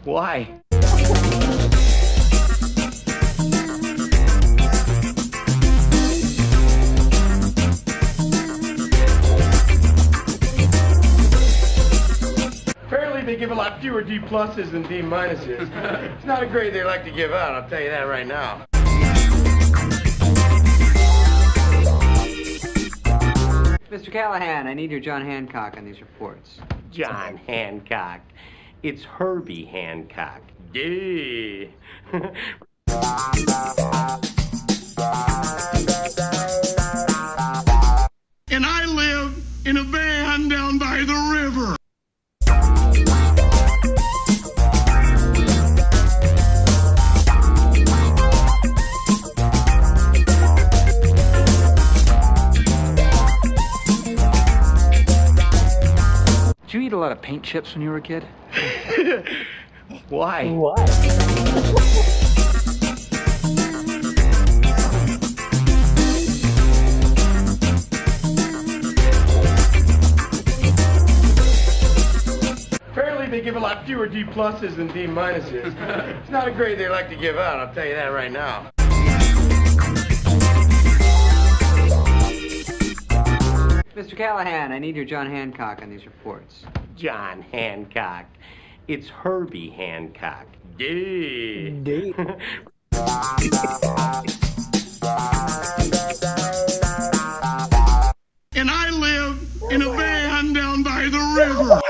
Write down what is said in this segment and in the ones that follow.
Why? Apparently they give a lot fewer D pluses than D minuses. It's not a grade they like to give out, I'll tell you that right now. Mr. Callahan, I need your John Hancock on these reports. John Hancock. It's Herbie Hancock. Duh. And I live in a van down by the river. Did you eat a lot of paint chips when you were a kid? Why? Apparently they give a lot fewer D pluses than D minuses. It's not a grade they like to give out, I'll tell you that right now. Mr. Callahan, I need your John Hancock on these reports. John Hancock. It's Herbie Hancock. Duh. And I live in a van down by the river.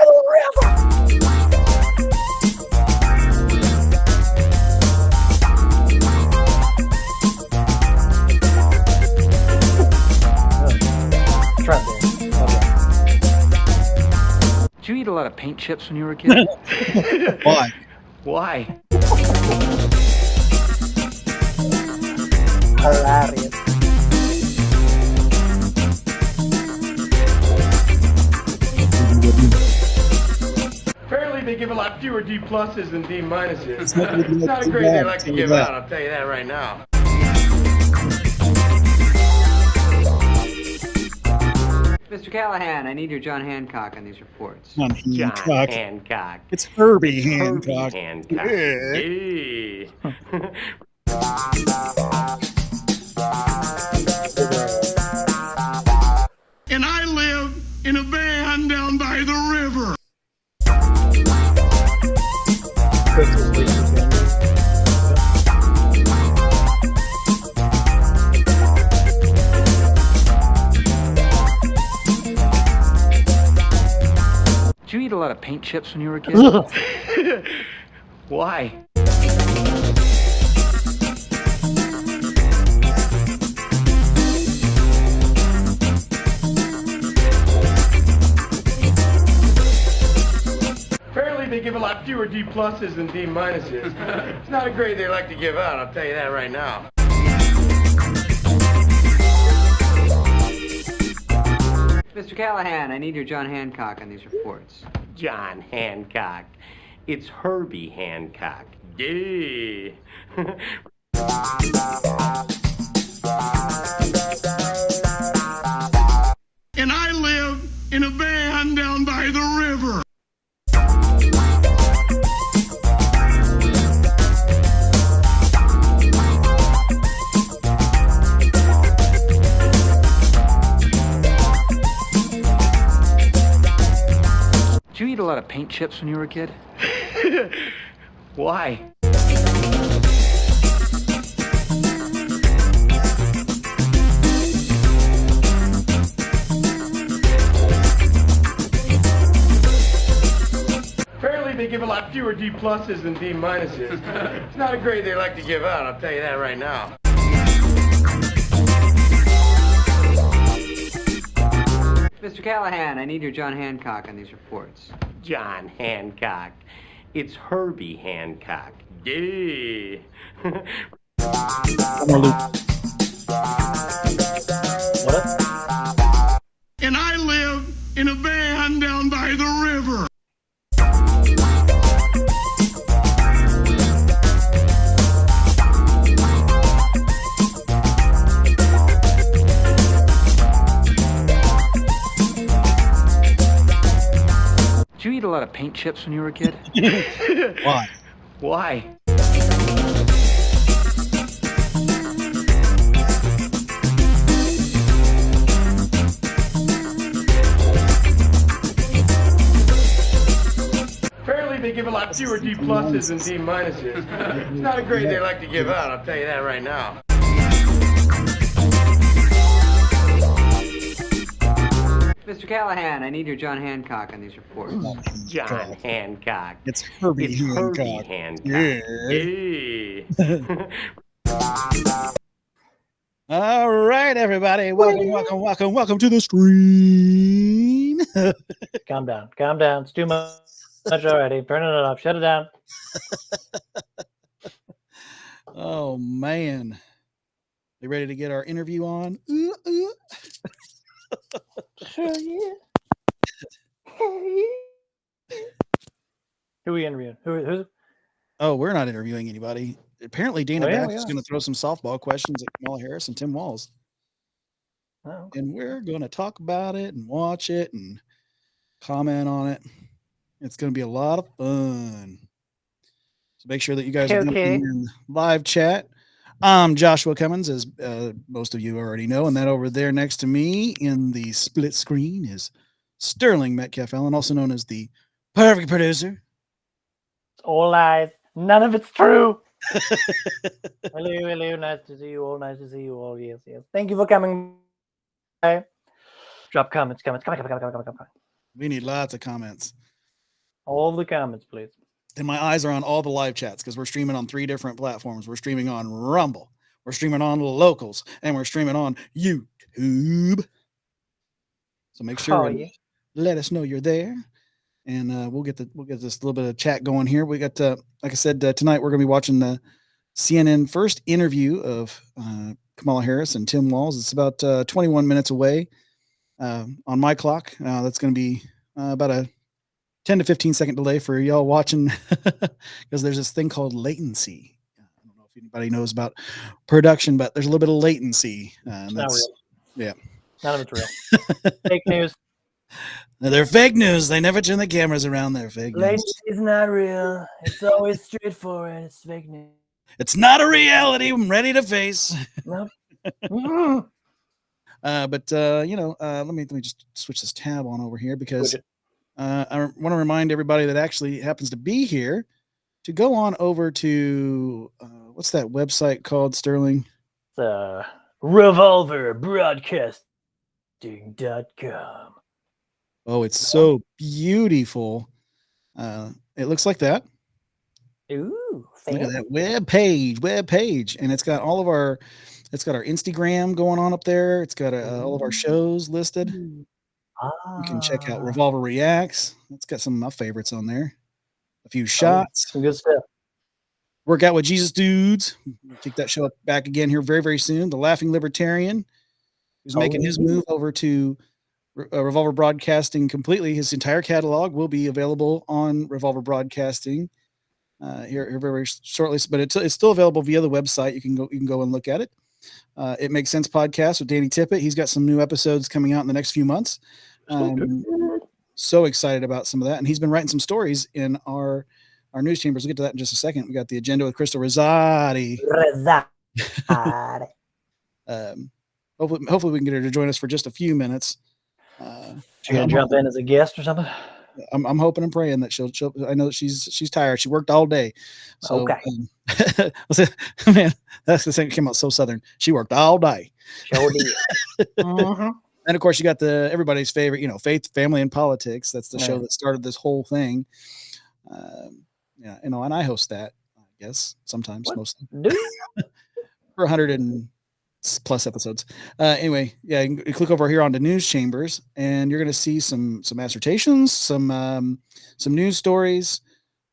Did you eat a lot of paint chips when you were a kid? Why? Why? Hilarious. Apparently they give a lot fewer D pluses than D minuses. It's not a grade they like to give out, I'll tell you that right now. Mr. Callahan, I need your John Hancock on these reports. John John Hancock. Hancock. It's Herbie Herbie Hancock. Hancock. And I live in a van down by the river. Did you eat a lot of paint chips when you were a kid? Why? Apparently they give a lot fewer D pluses than D minuses. It's not a grade they like to give out, I'll tell you that right now. Mr. Callahan, I need your John Hancock on these reports. John Hancock. It's Herbie Hancock. Duh. And I live in a van down by the river. Did you eat a lot of paint chips when you were a kid? Why? Apparently they give a lot fewer D pluses than D minuses. It's not a grade they like to give out, I'll tell you that right now. Mr. Callahan, I need your John Hancock on these reports. John Hancock. It's Herbie Hancock. Duh. One more loop. What? And I live in a van down by the river. Did you eat a lot lot of paint chips when you were a kid? Why? Why? Apparently they give a lot fewer D pluses than D minuses. It's not a grade they like to give out, I'll tell you that right now. Mr. Callahan, I need your John Hancock on these reports. John Hancock. It's Herbie Hancock. Hancock. Yeah. All right, everybody. Welcome to the stream. Calm down. It's too much already. Turning it off. Shut it down. Oh, man. You ready to get our interview on? Sure, yeah. Who are we interviewing? Who's? Oh, we're not interviewing anybody. Apparently, Dana Bash is yeah. going to throw some softball questions at Kamala Harris and Tim Walz. Oh, okay. And we're going to talk about it and watch it and comment on it. It's going to be a lot of fun. So make sure that you guys are in the live chat. I'm Joshua Cummins, as most of you already know, and that over there next to me in the split screen is Sterling Metcalf Allen, also known as the perfect producer. It's all lies. None of it's true. Hello. Nice to see you all. Yes. Thank you for coming. Bye. Drop comments. Come. We need lots of comments. All the comments, please. And my eyes are on all the live chats because we're streaming on 3 different platforms. We're streaming on Rumble, we're streaming on Locals, and we're streaming on YouTube. So make sure let us know you're there, and we'll get this little bit of chat going here. We got, like I said, tonight we're going to be watching the CNN first interview of Kamala Harris and Tim Walz. It's about 21 minutes away on my clock. That's going to be about a 10 to 15 second delay for y'all watching because there's this thing called latency. I don't know if anybody knows about production, but there's a little bit of latency. It's not real. Yeah. None of it's real. Fake news. They're fake news. They never turn the cameras around. They're fake news. Latency is not real. It's always straightforward. It's fake news. It's not a reality I'm ready to face. Nope. But let me just switch this tab on over here because I want to remind everybody that actually happens to be here to go on over to what's that website called, Sterling? The Revolver Broadcasting.com. Oh, it's so beautiful. It looks like that. Ooh, look at that web page, and it's got all of our Instagram going on up there. It's got all of our shows listed. You can check out Revolver Reacts. It's got some of my favorites on there. A few shots. Some good stuff. Workout with Jesus dudes. We'll kick that show up back again here very, very soon. The Laughing Libertarian, who's making his move over to Revolver Broadcasting completely. His entire catalog will be available on Revolver Broadcasting here very, very shortly. But it's still available via the website. You can go and look at it. It Makes Sense podcast with Danny Tippett. He's got some new episodes coming out in the next few months. So excited about some of that. And he's been writing some stories in our news chambers. We'll get to that in just a second. We got the agenda with Crystal Rosati. Hopefully we can get her to join us for just a few minutes. She's gonna jump in as a guest or something. I'm hoping and praying that she'll I know that she's tired. She worked all day. So, okay. Man, that's the thing that came out so Southern. She worked all day. Sure did. And of course you got everybody's favorite, Faith, Family, and Politics. That's the show that started this whole thing. And I host that, I guess, sometimes, mostly. For 100 and plus episodes. Anyway, you click over here onto News Chambers, and you're going to see some assertions, some news stories,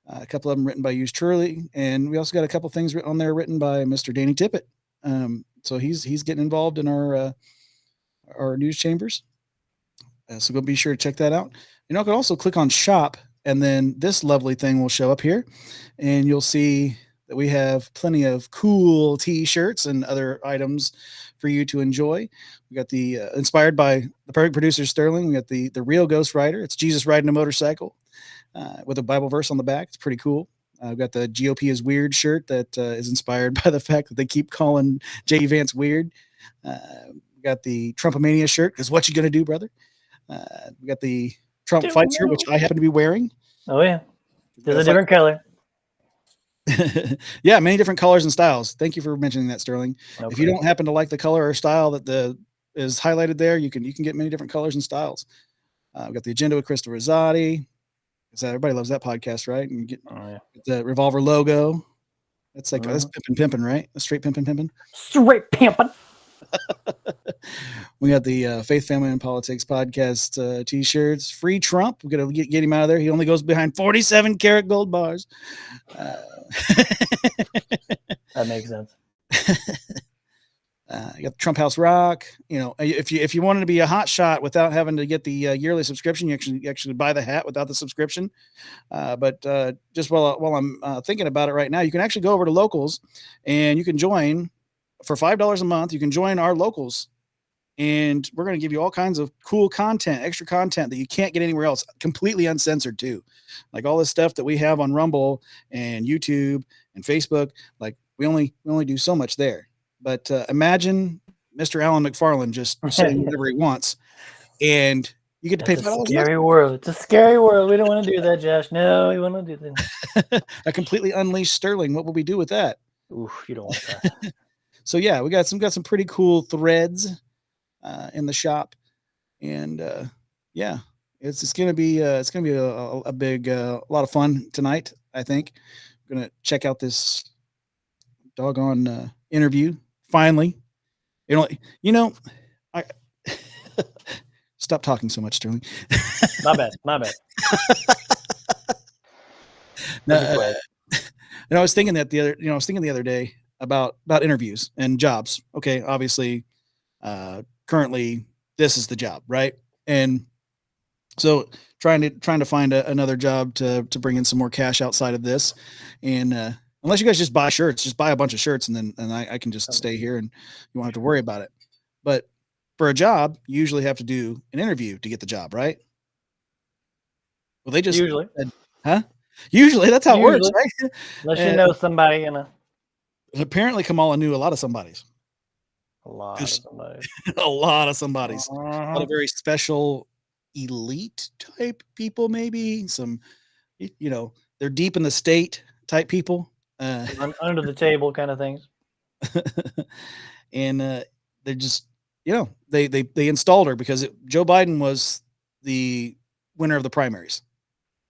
a couple of them written by yours truly, and we also got a couple things on there written by Mr. Danny Tippett. So he's getting involved in our news chambers. So go be sure to check that out. You can also click on Shop, and then this lovely thing will show up here, and you'll see that we have plenty of cool T-shirts and other items for you to enjoy. We got the inspired by the perfect producer Sterling. We got the real Ghost Rider. It's Jesus riding a motorcycle. with a Bible verse on the back. It's pretty cool. I've got the GOP is weird shirt that is inspired by the fact that they keep calling J.D. Vance weird. We got the Trumpomania shirt, because what you gonna do, brother? We got the Trump fight shirt, which I happen to be wearing. Oh yeah, there's a different color. Yeah, many different colors and styles. Thank you for mentioning that, Sterling. Okay. If you don't happen to like the color or style that is highlighted there, you can get many different colors and styles. We've got the Agenda with Crystal Rosati. Everybody loves that podcast, right? And you get the Revolver logo. That's like that's pimping, right? That's straight pimping. Straight pimping. We got the Faith, Family, and Politics podcast T-shirts. Free Trump. We're gonna get him out of there. He only goes behind 47 karat gold bars. That makes sense. You got the Trump House Rock. If you wanted to be a hot shot without having to get the yearly subscription, you actually buy the hat without the subscription. But just while I'm thinking about it right now, you can actually go over to Locals and you can join for $5 a month. You can join our Locals, and we're going to give you all kinds of cool content, extra content that you can't get anywhere else, completely uncensored too. Like all this stuff that we have on Rumble and YouTube and Facebook. Like we only do so much there. But imagine Mr. Alan McFarland just saying whatever he wants, and you get to pay $5. Scary world. It's a scary world. We don't want to do that, Josh. No, we want to do that. A completely unleashed Sterling. What will we do with that? Oof, you don't want that. So yeah, we got some pretty cool threads in the shop, and yeah, it's gonna be a big lot of fun tonight. I think I'm gonna check out this doggone interview. Finally, I stop talking so much, Sterling. My bad. No, I was thinking that the other day about interviews and jobs. Okay, obviously, currently this is the job, right? And so trying to find another job to bring in some more cash outside of this, and unless you guys just buy shirts, just buy a bunch of shirts, and then I can just stay here and you won't have to worry about it. But for a job, you usually have to do an interview to get the job, right? Well, they just usually, Usually that's how it works, right? Unless you know somebody, Apparently, Kamala knew a lot of somebodies. A lot of somebodies. A lot of somebodies. A lot of very special, elite type people, maybe some, they're deep in the state type people. Under the table kind of things. And they're just, they installed her because Joe Biden was the winner of the primaries.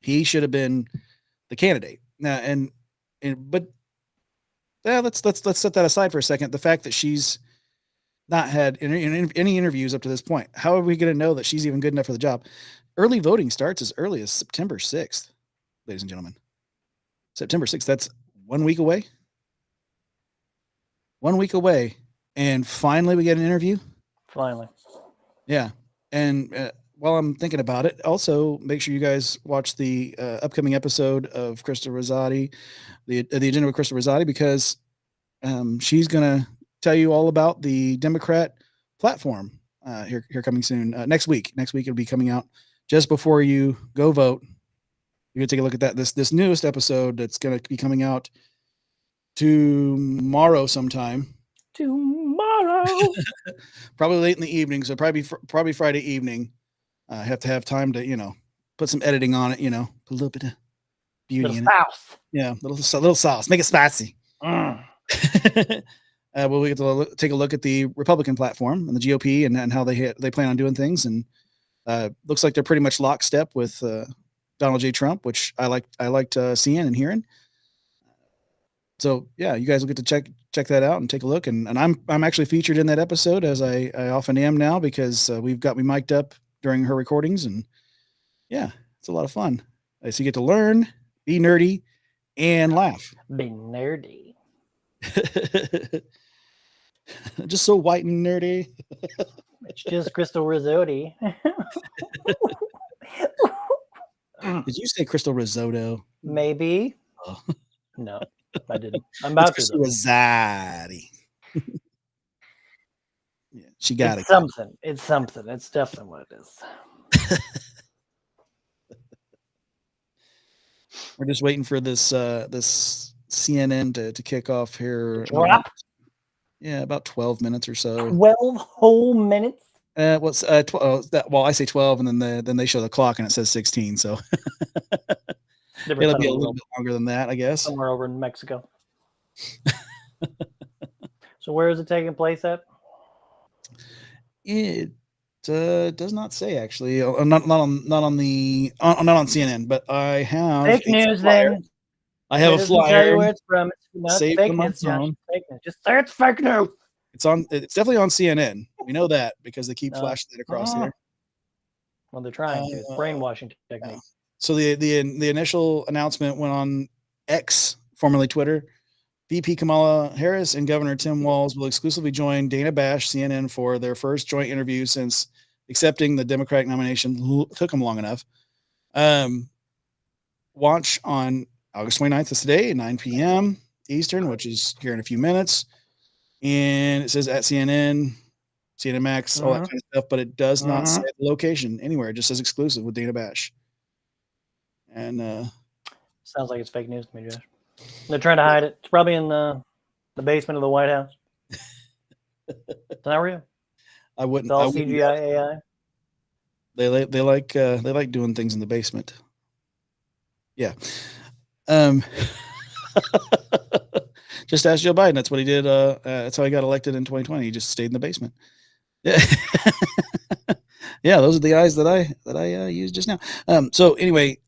He should have been the candidate. Now, but let's set that aside for a second. The fact that she's not had any interviews up to this point, how are we going to know that she's even good enough for the job? Early voting starts as early as September 6th, ladies and gentlemen. September 6th. That's 1 week away. 1 week away. And finally we get an interview. Finally. Yeah. And while I'm thinking about it, also make sure you guys watch the upcoming episode of Crystal Rosati, the Agenda with Crystal Rosati, because she's going to tell you all about the Democrat platform here coming soon. Next week it'll be coming out just before you go vote. You're going to take a look at that. This newest episode that's going to be coming out tomorrow sometime. Tomorrow. Probably late in the evening, so probably Friday evening. I have to have time to, put some editing on it, put a little bit of beauty in sauce. it. Yeah, little sauce. Make it spicy. Well, we get to take a look at the Republican platform and the GOP and how they plan on doing things, and looks like they're pretty much lockstep with Donald J. Trump, which I liked seeing and hearing. So yeah, you guys will get to check that out and take a look. And I'm actually featured in that episode, as I often am now, because we've got me mic'd up during her recordings, and yeah, it's a lot of fun. So you get to learn, be nerdy, and laugh. Be nerdy. Just so white and nerdy. It's just Crystal Risotto. Did you say Crystal Risotto? Maybe. Oh. No, I didn't. I'm about it's Crystal Risotto. Yeah, she got it. Something. It's something. It's definitely what it is. We're just waiting for this this CNN to kick off here. Drop. Yeah, about 12 minutes or so. 12 whole minutes. What's well, I say 12, and then they show the clock and it says 16. So it'll be a little bit longer than that, I guess. Somewhere over in Mexico. So where is it taking place at? It does not say, actually. Not on CNN, but I have fake news. Then I have a flyer. Tell you where it's from. It's not Saved fake on my news. Josh. phone. Fake news. Just say it's fake news. It's definitely on CNN. We know that because they keep flashing it across here. Well, they're trying to. It's brainwashing technique. So the initial announcement went on X, formerly Twitter. VP Kamala Harris and Governor Tim Walz will exclusively join Dana Bash, CNN, for their first joint interview since accepting the Democratic nomination took them long enough. Watch on August 29th, is today, at 9 p.m. Eastern, which is here in a few minutes. And it says at CNN, CNN Max, all that kind of stuff, but it does not say the location anywhere. It just says exclusive with Dana Bash. And sounds like it's fake news to me, Josh. They're trying to hide it. It's probably in the basement of the White House. It's not real. I wouldn't. It's all CGI AI. They like doing things in the basement. Yeah. Just ask Joe Biden. That's what he did. That's how he got elected in 2020. He just stayed in the basement. Yeah. Yeah, those are the eyes that I used just now. So anyway,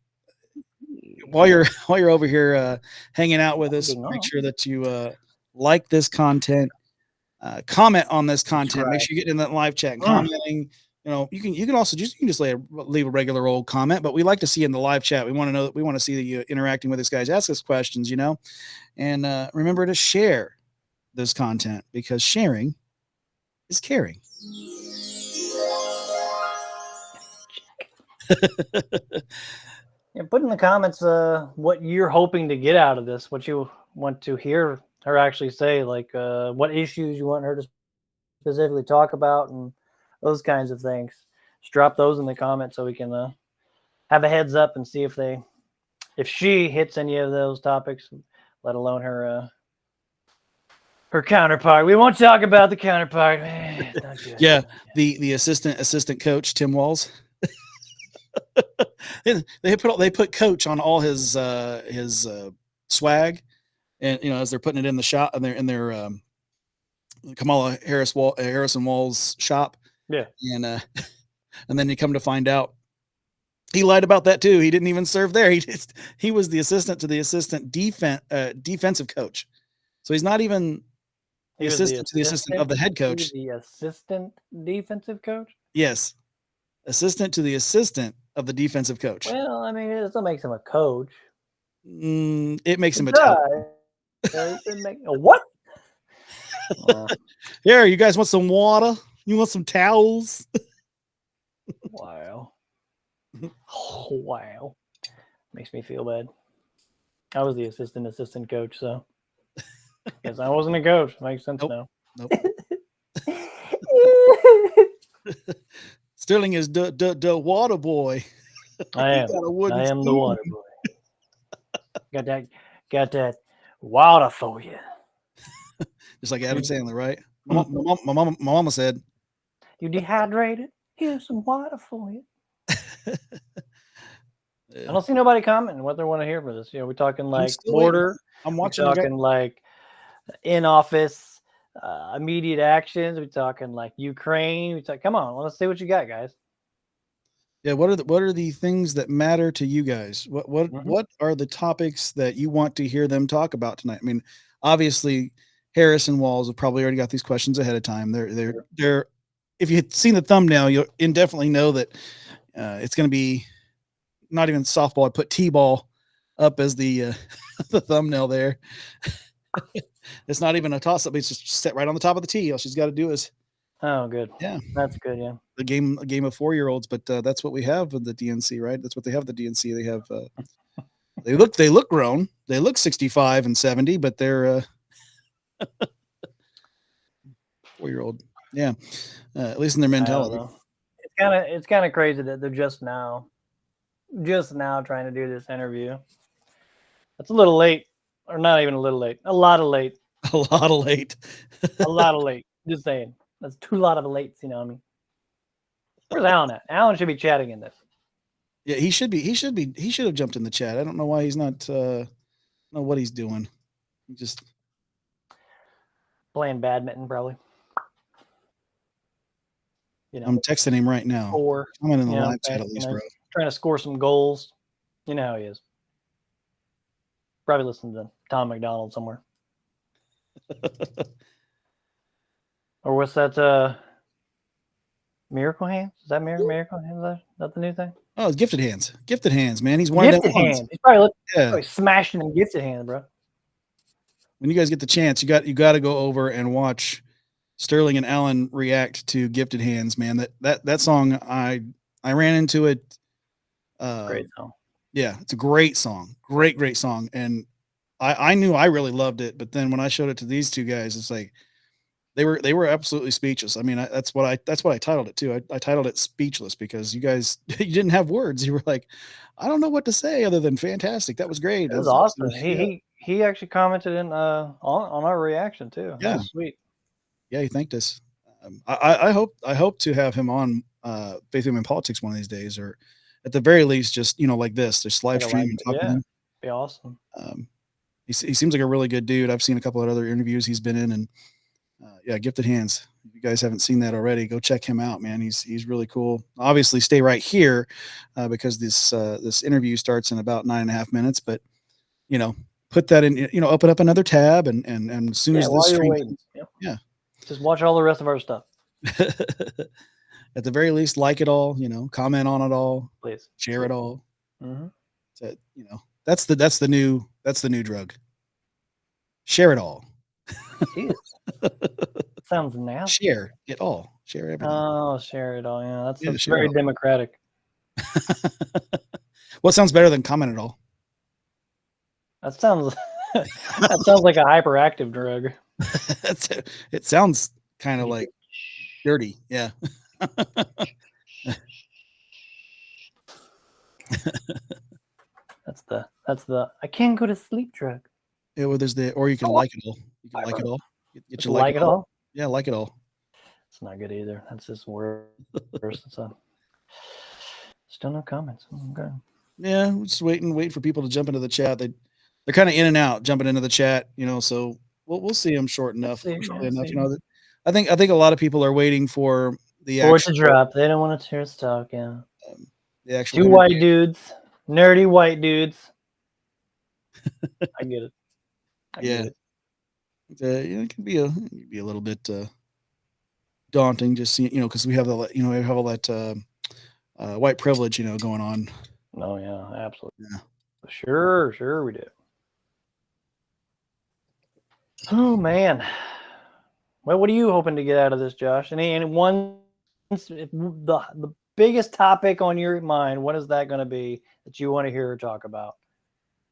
while you're over here hanging out with us, make sure that you like this content, comment on this content. Right. Make sure you get in that live chat and commenting. You know, you can also just leave a regular old comment, but we like to see in the live chat. We want to know that we want to see that you interacting with us guys. Ask us questions, you know, and remember to share this content because sharing is caring. Yeah, put in the comments what you're hoping to get out of this, what you want to hear her actually say, like what issues you want her to specifically talk about and those kinds of things. Just drop those in the comments so we can have a heads up and see if she hits any of those topics, let alone her counterpart. We won't talk about the counterpart. Yeah, the assistant coach, Tim Walz. They put coach on all his swag, and you know, as they're putting it in the shop in their Kamala Harris and Walz shop. Yeah, and then you come to find out he lied about that too. He didn't even serve there. He was the assistant to the assistant defensive coach. So he's not even the assistant to the assistant of the head coach. The assistant defensive coach. Yes, assistant to the assistant of the defensive coach. Well, I mean, it still makes him a coach. It makes him a what? Here, you guys want some water? You want some towels? Wow. Oh, wow. Makes me feel bad. I was the assistant coach, so guess I wasn't a coach. Makes sense now. Nope. Sterling is the water boy. I am the water boy. Got that water for you. Just like Adam Sandler, right? My mama said, "You dehydrated? Here's some water for you." I don't see nobody commenting what they want to hear for this. You know, we're talking like border. I'm watching. We're talking like in office, immediate actions. We're talking like Ukraine. Come on, let's see what you got, guys. Yeah, what are the things that matter to you guys? What are the topics that you want to hear them talk about tonight? I mean, obviously, Harris and Walz have probably already got these questions ahead of time. They're if you had seen the thumbnail, you'll definitely know that it's going to be not even softball. I put T-ball up as the the thumbnail there. It's not even a toss-up. It's just set right on the top of the tee. All she's got to do is. Oh, good. Yeah, that's good. Yeah, a game of 4-year-olds, but that's what we have with the DNC, right? That's what they have. The DNC. They have. They look grown. They look 65 and 70, but they're 4-year-old. Yeah, at least in their mentality. It's kind of crazy that they're just now trying to do this interview. That's a little late, or not even a little late. A lot of late. A lot of late. A lot of late. Just saying. That's too lot of lates. You know what I mean? Where's Alan at? Alan should be chatting in this. Yeah, he should be. He should have jumped in the chat. I don't know why he's not. Know what he's doing. He just playing badminton, probably. You know, I'm texting him right now. Or I'm in the live chat at least, bro. Trying to score some goals. You know how he is. Probably listening to Tom McDonald somewhere. Or what's that? Miracle Hands? Is that Miracle Hands? Is that the new thing? Oh, it's Gifted Hands. Gifted Hands, man. He's one Gifted of them Hands. ones. He's probably smashing in Gifted Hands, bro. When you guys get the chance, you got to go over and watch Sterling and Alan react to Gifted Hands, man. That song, I ran into it. Great song. Yeah, it's a great song. Great song. And I knew I really loved it, but then when I showed it to these two guys, it's like they were absolutely speechless. I mean, that's what I titled it too. I titled it Speechless because you guys you didn't have words. You were like, I don't know what to say other than fantastic. That was great. That was awesome. He actually commented in on our reaction too. Yeah, that was sweet. Yeah, he thanked us. I hope to have him on Faith Women Politics one of these days, or at the very least, just like this, just live stream and talk to him. Be awesome. He seems like a really good dude. I've seen a couple of other interviews he's been in, and Gifted Hands. If you guys haven't seen that already, go check him out, man. He's really cool. Obviously, stay right here because this interview starts in about 9.5 minutes. But put that in. Open up another tab, and as soon as this stream, just watch all the rest of our stuff. At the very least, like it all. Comment on it all. Please share it all. Mm-hmm. That's the new drug. Share it all. Sounds nasty. Share it all. Share everything. Oh, share it all. Yeah, that's very democratic. What sounds better than comment at all? That sounds like a hyperactive drug. It sounds kind of like dirty. Yeah. That's the I can't go to sleep drug. Yeah, well, or you can like it all. You can like it all. Get you like it all. Yeah, like it all. It's not good either. That's just worse. Still no comments. Okay. Yeah, we're just waiting for people to jump into the chat. They're kind of in and out, jumping into the chat. So we'll see them short enough. I think a lot of people are waiting for the to drop. They don't want to hear us talk. Yeah. The actual two white dudes, nerdy white dudes. I get it. Get it. It can be a little bit daunting, just seeing, because we have all that white privilege, going on. Oh yeah, absolutely. Yeah. Sure we do. Oh man. Well, what are you hoping to get out of this, Josh? And one, the biggest topic on your mind, what is that going to be that you want to hear or talk about?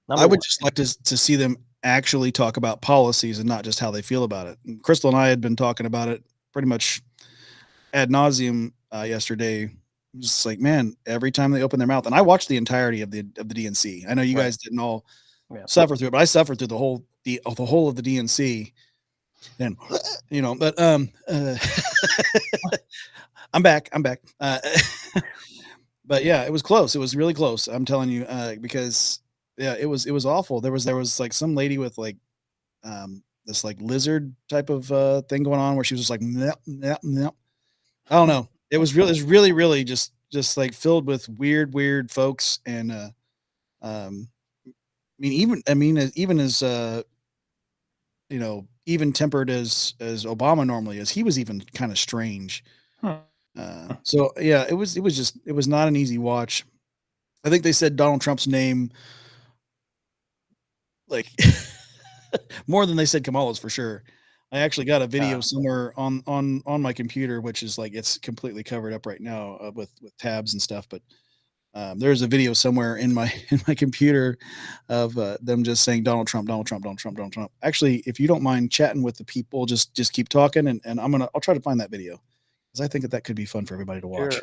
I would just like to see them actually talk about policies and not just how they feel about it. And Crystal and I had been talking about it pretty much ad nauseum yesterday. Just like, man, every time they open their mouth, and I watched the entirety of the DNC. I know you guys didn't all suffer through it, but I suffered through the whole of the DNC. And but I'm back. But yeah, it was close. It was really close. I'm telling you, because it was awful. There was like some lady with like this like lizard type of thing going on where she was just like, no. I don't know. It was really just like filled with weird folks. And even as even tempered as Obama normally is, he was even kind of strange. So yeah, it was not an easy watch. I think they said Donald Trump's name like more than they said Kamala's for sure. I actually got a video somewhere on my computer, which is like, it's completely covered up right now with tabs and stuff. But there's a video somewhere in my computer of them just saying Donald Trump. Actually, if you don't mind chatting with the people, just keep talking, and I'll try to find that video because I think that could be fun for everybody to watch. Sure.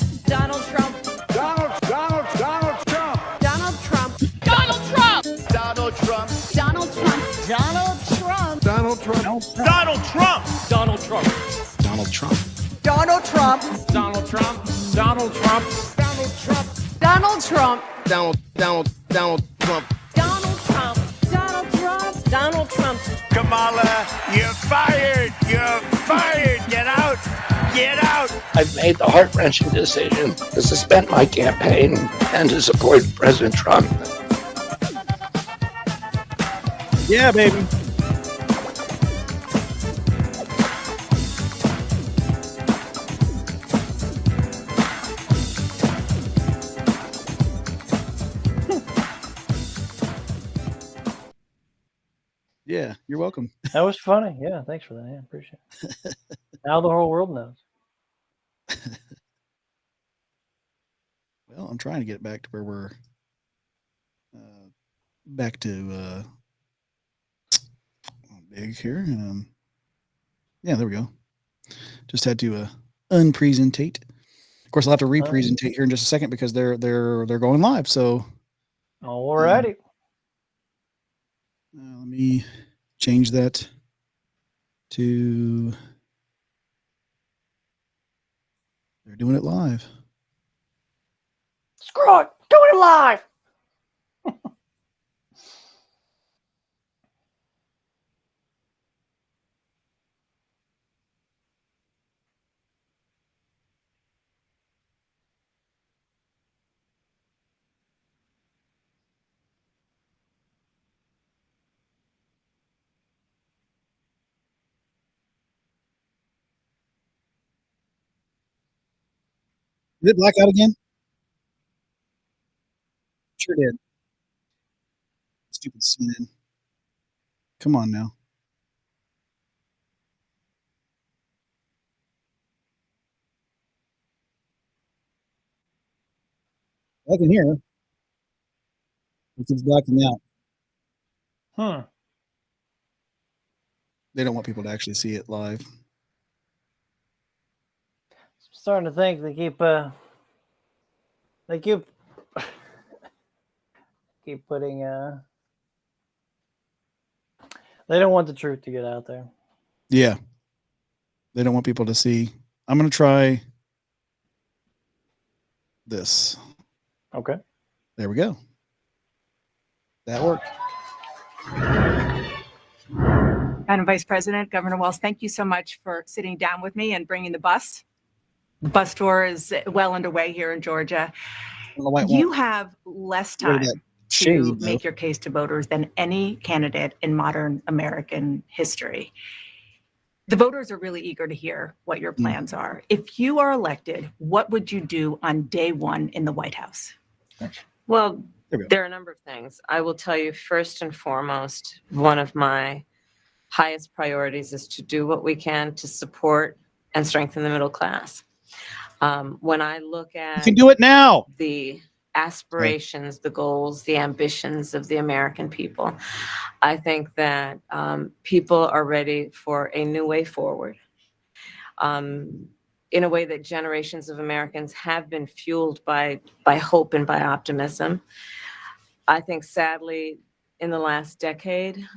Donald Trump. Donald Trump. Donald Trump. Donald Trump. Donald Trump. Donald Trump. Donald Trump. Donald Trump. Donald Trump. Donald Trump. Donald Trump. Donald Trump. Donald Trump. Donald Trump. Donald Trump. Donald Trump. Kamala, you're fired. You're fired. Get out. Get out. I've made the heart-wrenching decision to suspend my campaign and to support President Trump. Yeah, baby. Yeah, you're welcome. That was funny. Yeah, thanks for that. Yeah, appreciate it. Now the whole world knows. Well, I'm trying to get it back to where we're back to big here. Yeah, there we go. Just had to unpresentate. Of course, I'll have to representate here in just a second because they're going live. So, alrighty. Let me change that to. They're doing it live. Screw it. Doing it live. Did it black out again? Sure did. Stupid CNN. Come on now. I can hear. It's blacking out. They don't want people to actually see it live. Starting to think they keep putting they don't want the truth to get out there. Yeah. They don't want people to see. I'm going to try this. Okay. There we go. That worked. Madam Vice President, Governor Walz, thank you so much for sitting down with me and bringing the bus. The bus tour is well underway here in Georgia. You have less time to make your case to voters than any candidate in modern American history. The voters are really eager to hear what your plans are. If you are elected, what would you do on day one in the White House? Well, there are a number of things. I will tell you, first and foremost, one of my highest priorities is to do what we can to support and strengthen the middle class. When I look at you can do it now. The aspirations, the goals, the ambitions of the American people, I think that people are ready for a new way forward. In a way that generations of Americans have been fueled by hope and by optimism. I think, sadly, in the last decade,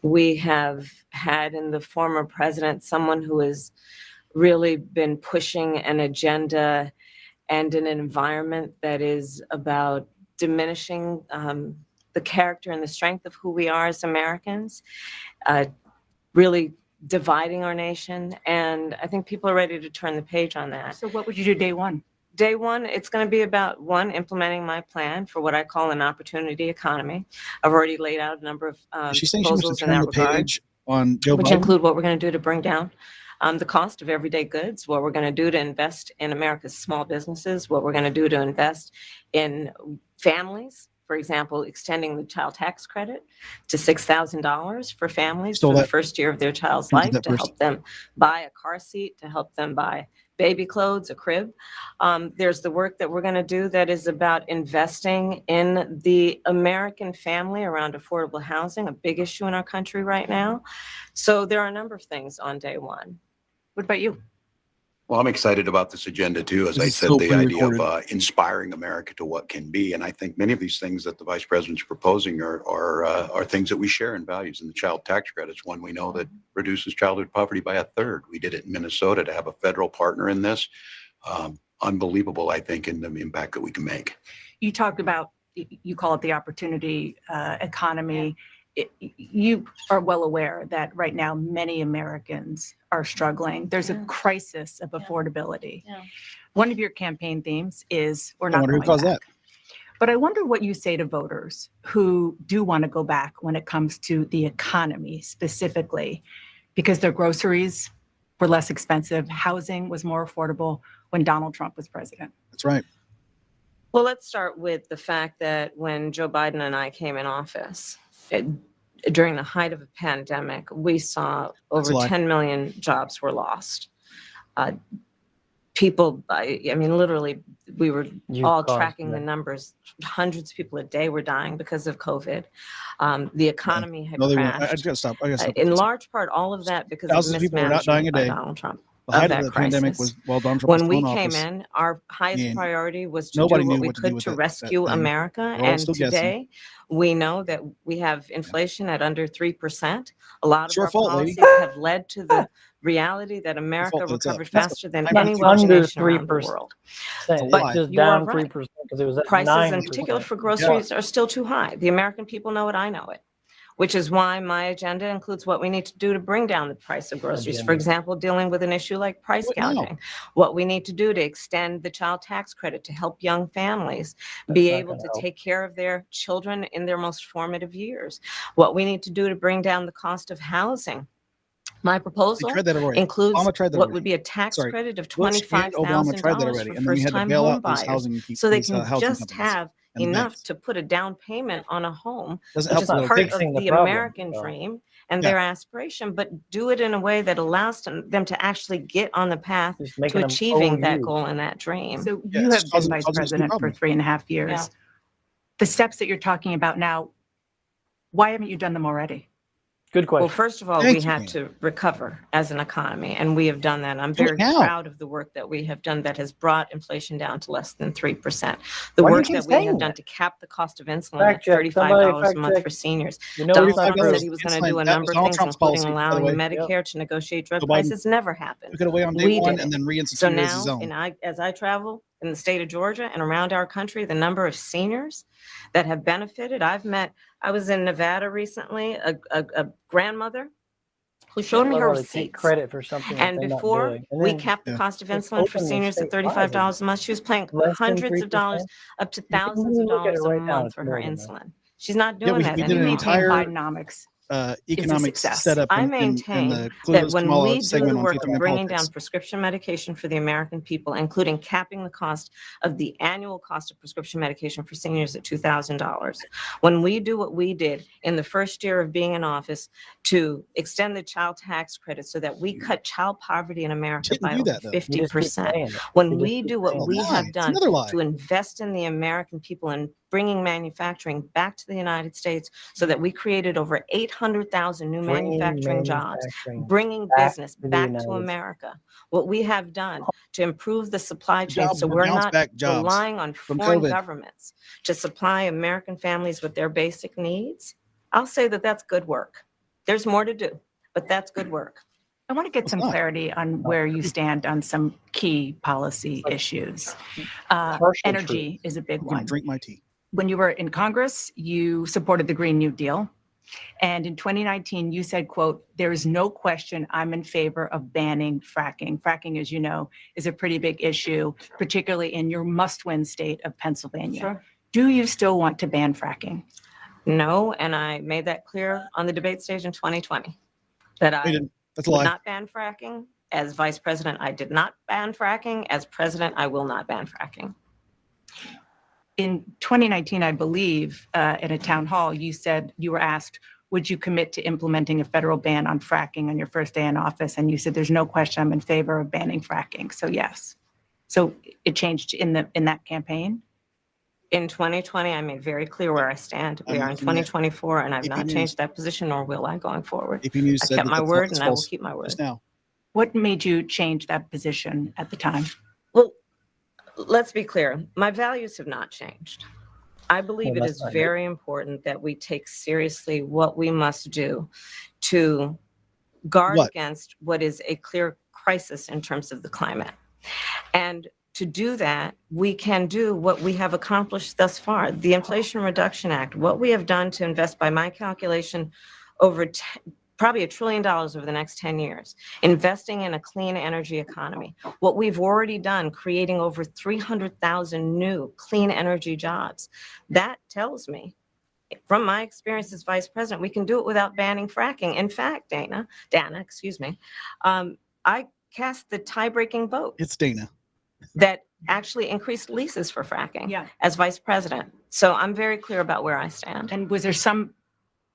we have had in the former president someone who has really been pushing an agenda and an environment that is about diminishing the character and the strength of who we are as Americans, really dividing our nation. And I think people are ready to turn the page on that. So what would you do day one? Day one, it's going to be about, one, implementing my plan for what I call an opportunity economy. I've already laid out a number of proposals in that regard, on Joe which Biden? include what we're going to do to bring down the cost of everyday goods, what we're going to do to invest in America's small businesses, what we're going to do to invest in families. For example, extending the child tax credit to $6,000 for families for the first year of their child's life, to help them buy a car seat, to help them buy baby clothes, a crib. There's the work that we're going to do that is about investing in the American family around affordable housing, a big issue in our country right now. So there are a number of things on day one. What about you? Well, I'm excited about this agenda too. As This I is said, so the idea of pre-recorded. inspiring America to what can be, and I think many of these things that the vice president's proposing are things that we share in values. And the child tax credit is one we know that reduces childhood poverty by 1/3. We did it in Minnesota to have a federal partner in this. Unbelievable, I think, in the impact that we can make. You talked about, you call it the opportunity economy. You are well aware that right now many Americans are struggling. There's a crisis of affordability. One of your campaign themes is we're I not wonder who going caused back. that. But I wonder what you say to voters who do want to go back when it comes to the economy specifically, because their groceries were less expensive, housing was more affordable when Donald Trump was president. That's right. Well, let's start with the fact that when Joe Biden and I came in office, during the height of a pandemic, we saw over 10 million jobs were lost. People, I mean, literally, we were all tracking the numbers. Hundreds of people a day were dying because of COVID. The economy had crashed. I just got to stop. In large part, all of that because Thousands of of people were not dying a mismanagement by day. Donald Trump. The height of of that the pandemic crisis. was while Donald Trump was When we still in came office. in, our highest and priority was to do nobody what knew we what to do could with to that rescue thing. America. We're all And still guessing. today, we know that we have inflation at under 3%. A lot It's of your our fault, lady. policies have led to the reality that America fault that it's up. recovered That's faster than Not any under Western nation around the 3%. world. It's But just you are down right. 3% because it was at Prices 9%. in particular for groceries are still too high. The American people know it, I know it. Which is why my agenda includes what we need to do to bring down the price of groceries. For example, dealing with an issue like price gouging. What we need to do to extend the child tax credit to help young families be able to take care of their children in their most formative years. What we need to do to bring down the cost of housing. My proposal includes what would be a tax credit of $25,000 for first-time home buyers, so they can just have enough to put a down payment on a home, which is part of the American dream and their aspiration, but do it in a way that allows them to actually get on the path to achieving that goal and that dream. So you have been vice president for 3.5 years. Yeah. The steps that you're talking about now, why haven't you done them already? Good question. Well, first of all, we have to recover as an economy, and we have done that. I'm very proud of the work that we have done that has brought inflation down to less than 3%. The work that we have done to cap the cost of insulin at $35 a month for seniors. Donald Trump said he was going to do a number of things, including allowing Medicare to negotiate drug prices. Never happened. Took it away on day one and then reinstituted so it as his now, own. as I travel in the state of Georgia and around our country, the number of seniors that have benefited. I was in Nevada recently, a grandmother who showed me her receipts. Credit for something and before we capped the cost of insulin for seniors at $35 a month, she was paying hundreds of dollars, up to thousands of dollars a month for her insulin. She's not doing that did an anymore. entire Bidenomics. Economic setup. I maintain that when we do the work of bringing down politics. prescription medication for the American people, including capping the cost of the annual cost of prescription medication for seniors at $2,000, when we do what we did in the first year of being in office to extend the child tax credit so that we cut child poverty in America by over 50%, when we do what we have done to invest in the American people and bringing manufacturing back to the United States so that we created over 800,000 new manufacturing jobs, bringing business back to America. What we have done to improve the supply chain so we're not relying on foreign governments to supply American families with their basic needs, I'll say that that's good work. There's more to do, but that's good work. I want to get some clarity on where you stand on some key policy issues. Energy is a big one. Drink my tea. When you were in Congress, you supported the Green New Deal. And in 2019, you said, quote, "There is no question I'm in favor of banning fracking." Fracking, as you know, is a pretty big issue, particularly in your must-win state of Pennsylvania. Sure. Do you still want to ban fracking? No, and I made that clear on the debate stage in 2020, that I would not ban fracking. As vice president, I did not ban fracking. As president, I will not ban fracking. In 2019, I believe, in a town hall, you said you were asked, would you commit to implementing a federal ban on fracking on your first day in office? And you said, there's no question I'm in favor of banning fracking. So yes. So it changed in that campaign? In 2020, I made very clear where I stand. We are in 2024, and I've not changed that position, nor will I going forward. AP News I said kept that my that's word, false and I will keep my word. just now. What made you change that position at the time? Well, let's be clear. My values have not changed. I believe it is very important that we take seriously what we must do to guard against what is a clear crisis in terms of the climate. And to do that, we can do what we have accomplished thus far. The Inflation Reduction Act, what we have done to invest, by my calculation, over probably $1 trillion over the next 10 years, investing in a clean energy economy. What we've already done, creating over 300,000 new clean energy jobs. That tells me, from my experience as vice president, we can do it without banning fracking. In fact, Dana, excuse me, I cast the tie-breaking vote. It's Dana. That actually increased leases for fracking as vice president. So I'm very clear about where I stand. And was there some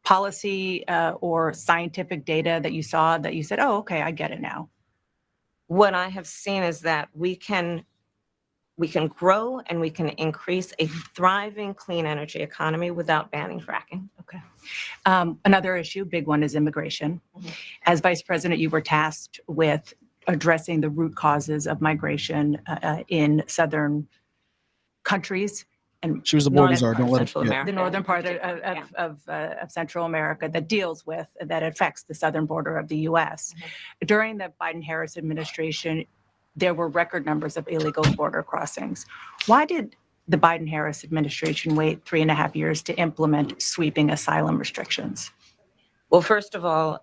policy or scientific data that you saw that you said, oh, okay, I get it now? What I have seen is that we can grow and we can increase a thriving clean energy economy without banning fracking. Okay. Another issue, big one, is immigration. As vice president, you were tasked with addressing the root causes of migration in southern countries. And she was the border czar. Don't let it. The northern part of Central America that affects the southern border of the U.S. During the Biden-Harris administration, there were record numbers of illegal border crossings. Why did the Biden-Harris administration wait 3.5 years to implement sweeping asylum restrictions? Well, first of all,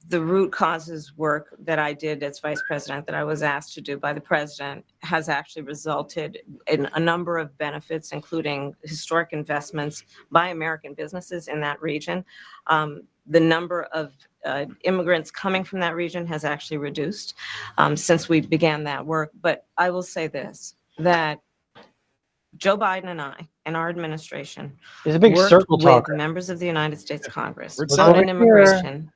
the root causes work that I did as vice president, that I was asked to do by the president, has actually resulted in a number of benefits, including historic investments by American businesses in that region. The number of immigrants coming from that region has actually reduced since we began that work. But I will say this, that Joe Biden and I and our administration worked with members of the United States Congress on an immigration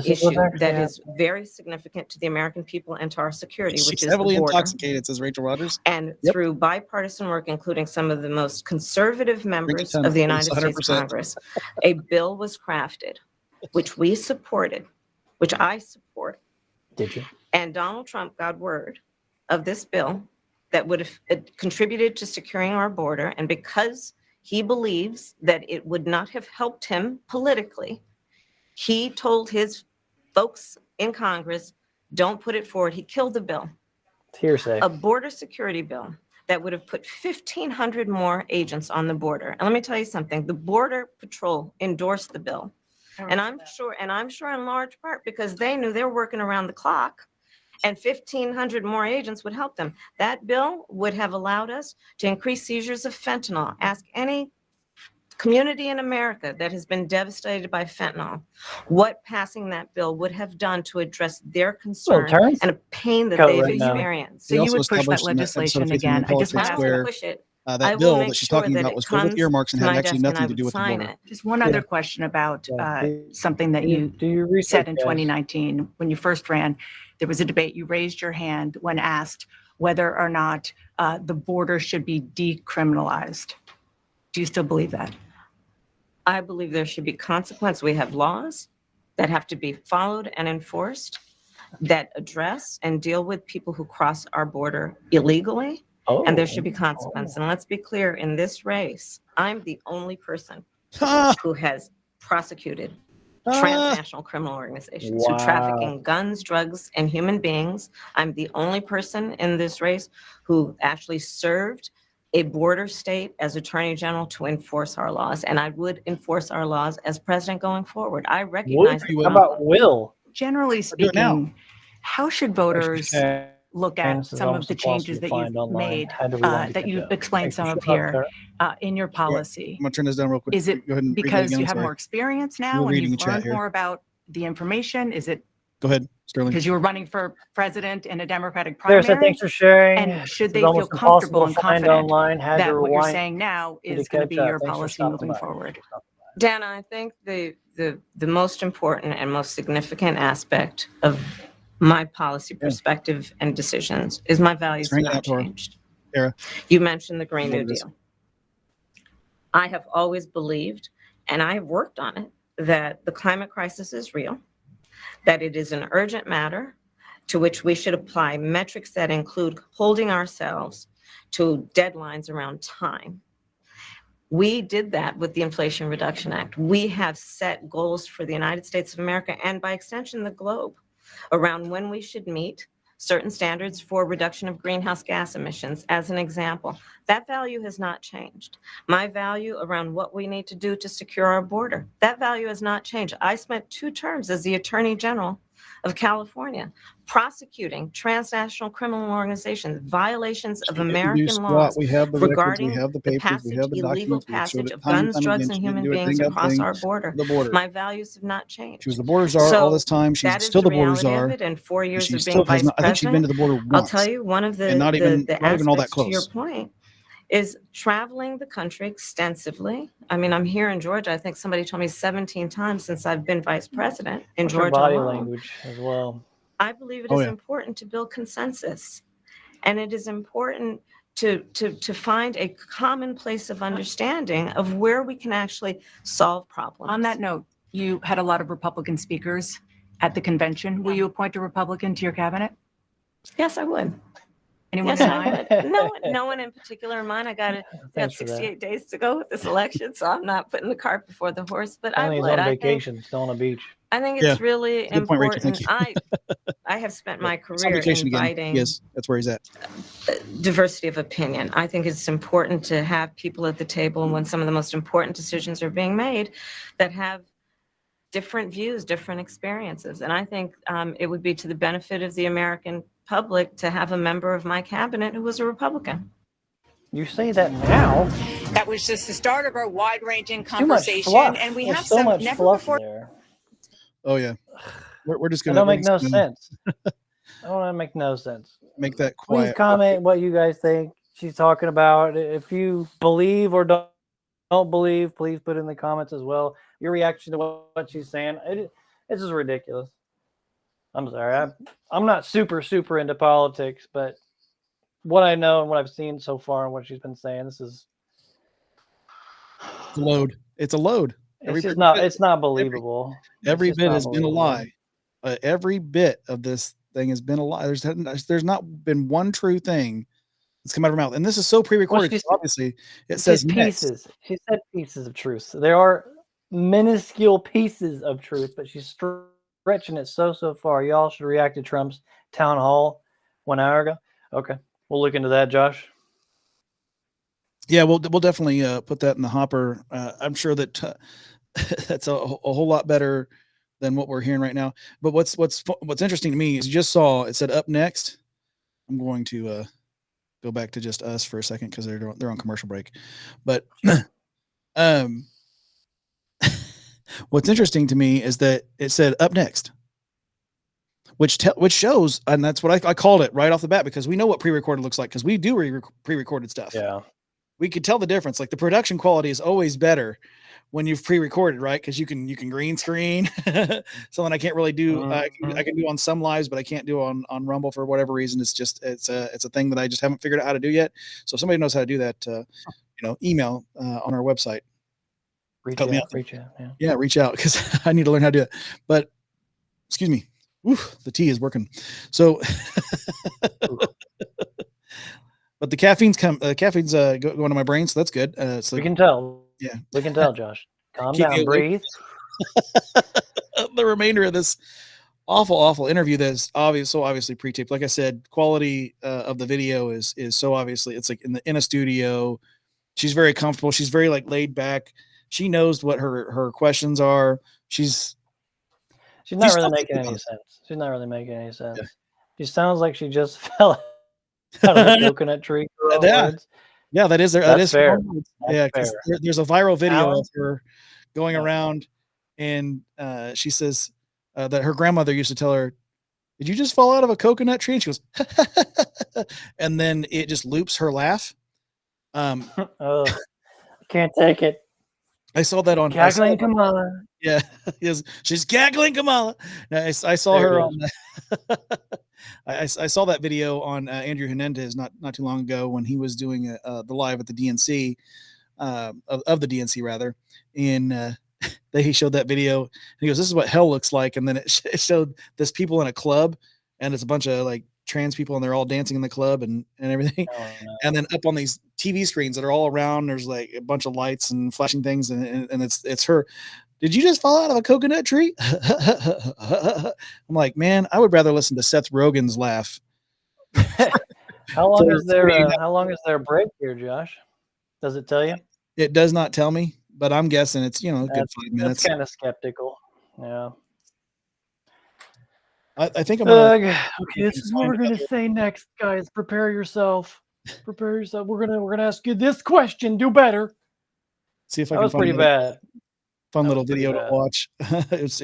issue that is very significant to the American people and to our security, which is heavily the border. Intoxicated, says Rachel Rogers. And through bipartisan work, including some of the most conservative members of the United States Congress, a bill was crafted, which we supported, which I support. Did you? And Donald Trump got word of this bill that would have contributed to securing our border. And because he believes that it would not have helped him politically, he told his folks in Congress, don't put it forward. He killed the bill. It's hearsay. A border security bill that would have put 1,500 more agents on the border. And let me tell you something, the Border Patrol endorsed the bill. And I'm sure in large part because they knew they were working around the clock, and 1,500 more agents would help them. That bill would have allowed us to increase seizures of fentanyl. Ask any community in America that has been devastated by fentanyl what passing that bill would have done to address their concern and a pain that they've experienced. So you would push that legislation again. I just want to push it. That bill that she's talking about was filled with earmarks and had actually nothing to do with the border. Just one other question about something that you said in 2019 when you first ran. There was a debate. You raised your hand when asked whether or not the border should be decriminalized. Do you still believe that? I believe there should be consequence. We have laws that have to be followed and enforced that address and deal with people who cross our border illegally. And there should be consequence. And let's be clear, in this race, I'm the only person who has prosecuted transnational criminal organizations who trafficking guns, drugs, and human beings. I'm the only person in this race who actually served a border state as Attorney General to enforce our laws. And I would enforce our laws as president going forward. I recognize How about Will? Generally speaking, how should voters look at some of the changes that you've made, that you explained some of here in your policy? I'm going to turn this down real quick. Is it because you have more experience now and you've learned more about the information? Is it Go ahead, Sterling. Because you were running for president in a Democratic primary. Sarah, thanks for sharing. And should they feel comfortable and confident that what you're saying now is going to be your policy moving forward? Dana, I think the most important and most significant aspect of my policy perspective and decisions is my values have not changed. You mentioned the Green New Deal. I have always believed, and I have worked on it, that the climate crisis is real, that it is an urgent matter, to which we should apply metrics that include holding ourselves to deadlines around time. We did that with the Inflation Reduction Act. We have set goals for the United States of America and by extension the globe around when we should meet certain standards for reduction of greenhouse gas emissions, as an example. That value has not changed. My value around what we need to do to secure our border, that value has not changed. I spent 2 terms as the Attorney General of California prosecuting transnational criminal organizations, violations of American laws regarding the passage, illegal passage of guns, drugs, and human beings across our border. My values have not changed. She was the borders are all this time. She's still the borders are. And 4 years of being vice president, I think she's been to the border once. I'll tell you, one of the not even all that aspects close. to your point is traveling the country extensively. I mean, I'm here in Georgia. I think somebody told me 17 times since I've been vice president in What's your Georgia body alone. language as well. I believe it is important to build consensus, and it is important to find a common place of understanding of where we can actually solve problems. On that note, you had a lot of Republican speakers at the convention. Will you appoint a Republican to your cabinet? Yes, I would. Anyone Yes, in I mind? would. No one in particular in mind. I got Thanks for that. 68 days to go with this election, so I'm not putting the cart before the horse. But I He's would. on vacation, still on a beach. I think it's really Good point, Rachel. important. Thank I have spent my He's on career vacation again. inviting Yes, that's where he's at. diversity of opinion. I think it's important to have people at the table when some of the most important decisions are being made that have different views, different experiences. And I think it would be to the benefit of the American public to have a member of my cabinet who was a Republican. You say that now. That was just the start of our wide-ranging Too much conversation, fluff. and we There's have so some much never fluff before. there. Oh yeah, we're just It gonna. don't make no sense. It don't make no sense. Make that Please quiet. comment what you guys think she's talking about. If you believe or don't believe, please put in the comments as well your reaction to what she's saying. It's just ridiculous. I'm sorry. I'm not super into politics, but what I know and what I've seen so far and what she's been saying, this is It's a load. It's a load. It's not believable. Every bit has been a lie. Every bit of this thing has been a lie. There's not been one true thing that's come out of her mouth, and this is so pre-recorded. Well, obviously, it says pieces. She said pieces of truth. There are minuscule pieces of truth, but she's stretching it so far. Y'all should react to Trump's town hall 1 hour ago. Okay, we'll look into that, Josh. Yeah, we'll definitely put that in the hopper. I'm sure that that's a whole lot better than what we're hearing right now. But what's interesting to me is you just saw it said up next. I'm going to go back to just us for a second because they're on commercial break. But what's interesting to me is that it said up next, which shows, and that's what I called it right off the bat because we know what pre-recorded looks like because we do pre-recorded stuff. Yeah. We could tell the difference. Like the production quality is always better when you've pre-recorded, right? Because you can green screen something I can't really do. I can do on some lives, but I can't do on Rumble for whatever reason. It's a thing that I just haven't figured out how to do yet. So if somebody knows how to do that, email on our website. Reach out. Yeah, reach out because I need to learn how to do it. But excuse me, the tea is working. So. But the caffeine's going to my brain, so that's good. So we can tell. Yeah, we can tell, Josh. Calm down, breathe. The remainder of this awful interview that's obviously pre-taped. Like I said, quality of the video is so obviously it's like in a studio. She's very comfortable. She's very laid back. She knows what her questions are. She's not really making any sense. She's not really making any sense. Yeah. She sounds like she just fell out of a coconut tree. Yeah, that is fair. Yeah, because there's a viral video of her going around, and she says that her grandmother used to tell her, "Did you just fall out of a coconut tree?" And she goes, and then it just loops her laugh. Oh, can't take it. I saw that on Cackling Kamala. Yeah, yes, she's cackling Kamala. I saw her on. I saw that video on Andrew Hernandez not too long ago when he was doing the live at the DNC of the DNC rather, and he showed that video and he goes, "This is what hell looks like," and then it showed this people in a club and it's a bunch of like trans people, and they're all dancing in the club and everything. Oh, no. And then up on these TV screens that are all around, there's like a bunch of lights and flashing things, and it's her. Did you just fall out of a coconut tree? I'm like, man, I would rather listen to Seth Rogen's laugh. How long is their break here, Josh? Does it tell you? It does not tell me, but I'm guessing it's, a good 5 minutes. That's kind of skeptical. Yeah. I think I'm gonna. Okay, this is what we're gonna say next, guys. Prepare yourself. Prepare yourself. We're gonna ask you this question. Do better. See if I that can was find pretty bad. Fun little video to watch. It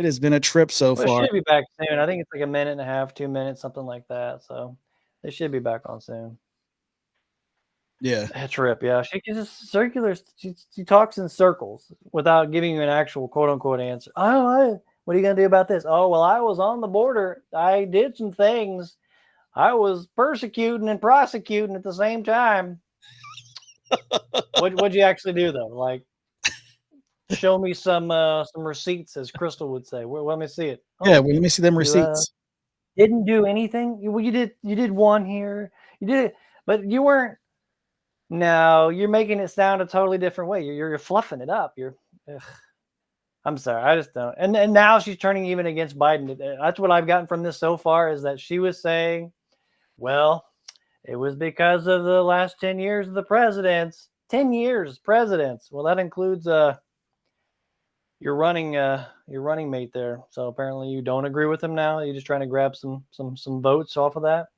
has been a trip so far. It should be back soon. I think it's like 1.5 minutes, 2 minutes, something like that. So they should be back on soon. Yeah, a trip. Yeah, she just circular. She talks in circles without giving you an actual quote unquote answer. What are you gonna do about this? Oh, well, I was on the border. I did some things. I was persecuting and prosecuting at the same time. What'd you actually do though? Like, show me some receipts, as Crystal would say. Let me see it. Oh, yeah, well, let me see them receipts. Didn't do anything. You did one here. You did it, but you weren't. No, you're making it sound a totally different way. You're fluffing it up. I'm sorry, I just don't. And now she's turning even against Biden. That's what I've gotten from this so far, is that she was saying, well, it was because of the last 10 years of the presidents. 10 years presidents. Well, that includes your running mate there. So apparently you don't agree with him now. You're just trying to grab some votes off of that.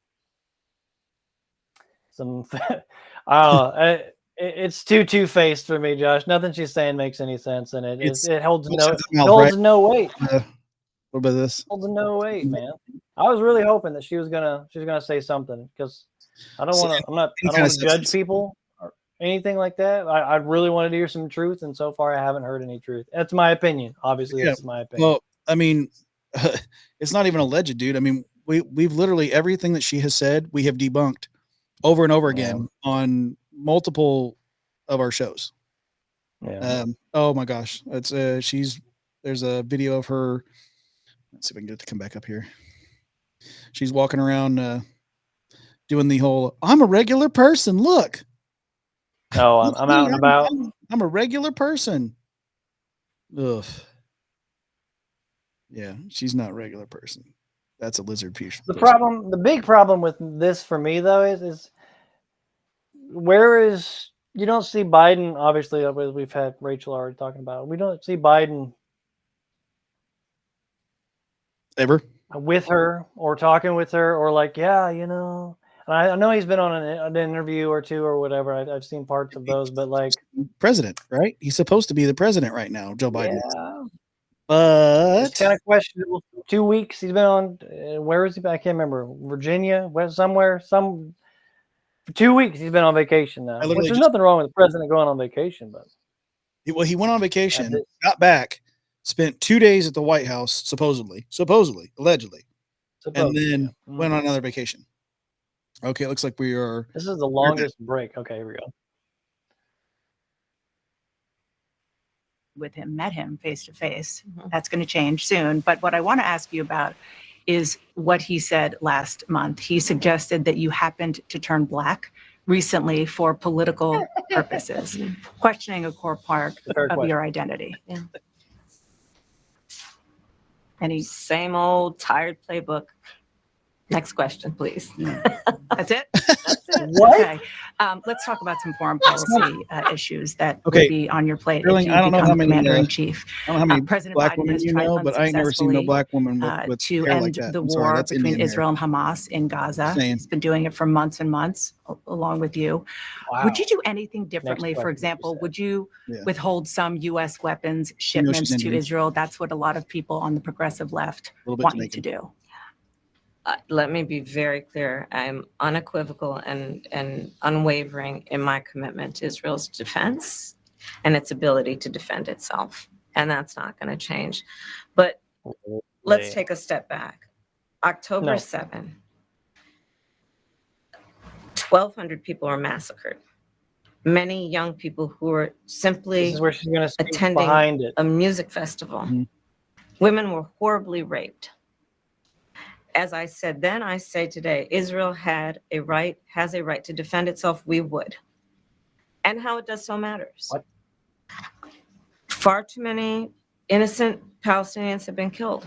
It's too two-faced for me, Josh. Nothing she's saying makes any sense, and it holds no weight. What about this? Holds no weight, man. I was really hoping that she was gonna say something, because I don't want to judge people or anything like that. I really wanted to hear some truth, and so far I haven't heard any truth. That's my opinion. Obviously, that's my opinion. Well, I mean, it's not even alleged, dude. I mean, we've literally everything that she has said, we have debunked over and over again on multiple of our shows. Yeah. Oh my gosh. It's there's a video of her. Let's see if I can get it to come back up here. She's walking around doing the whole I'm a regular person. Look. Oh, I'm out and about. I'm a regular person. Ugh. Yeah, she's not a regular person. That's a lizard piece. The big problem with this for me though is you don't see Biden, obviously, we've had Rachel already talking about it. We don't see Biden ever with her or talking with her or like, and I know he's been on an interview or two or whatever. I've seen parts of those, but like president, right? He's supposed to be the president right now, Joe Biden. Yeah. But it's kind of questionable. 2 weeks he's been on. Where is he? I can't remember. Virginia, somewhere. For 2 weeks he's been on vacation now. Which there's nothing wrong with the president going on vacation, but he went on vacation, got back, spent 2 days at the White House, allegedly, and then went on another vacation. Okay, it looks like we are. This is the longest break. Okay, here we go. With him, met him face to face. That's going to change soon. But what I want to ask you about is what he said last month. He suggested that you happened to turn black recently for political purposes, questioning a core part of your identity. Yeah. Same old tired playbook. Next question, please. That's it? That's it. What? Okay. Let's talk about some foreign policy issues that will be on your plate if you I don't know how many commander-in-chief. I don't know how many President black Biden women has you tried know, but I ain't never seen no black woman with to hair end like that. the I'm sorry, war that's between Indian Israel and Hamas in Gaza. Saying. He's been doing it for months and months along with you. Wow. Would you do anything differently? For example, would you withhold some U.S. weapons shipments to Israel? That's what a lot of people on the progressive left want you to do. Let me be very clear. I'm unequivocal and unwavering in my commitment to Israel's defense and its ability to defend itself. And that's not going to change. But let's take a step back. October 7, 1,200 people were massacred. Many young people who were simply attending a music festival. Women were horribly raped. As I said then, I say today, Israel has a right to defend itself. We would. And how it does so matters. What? Far too many innocent Palestinians have been killed.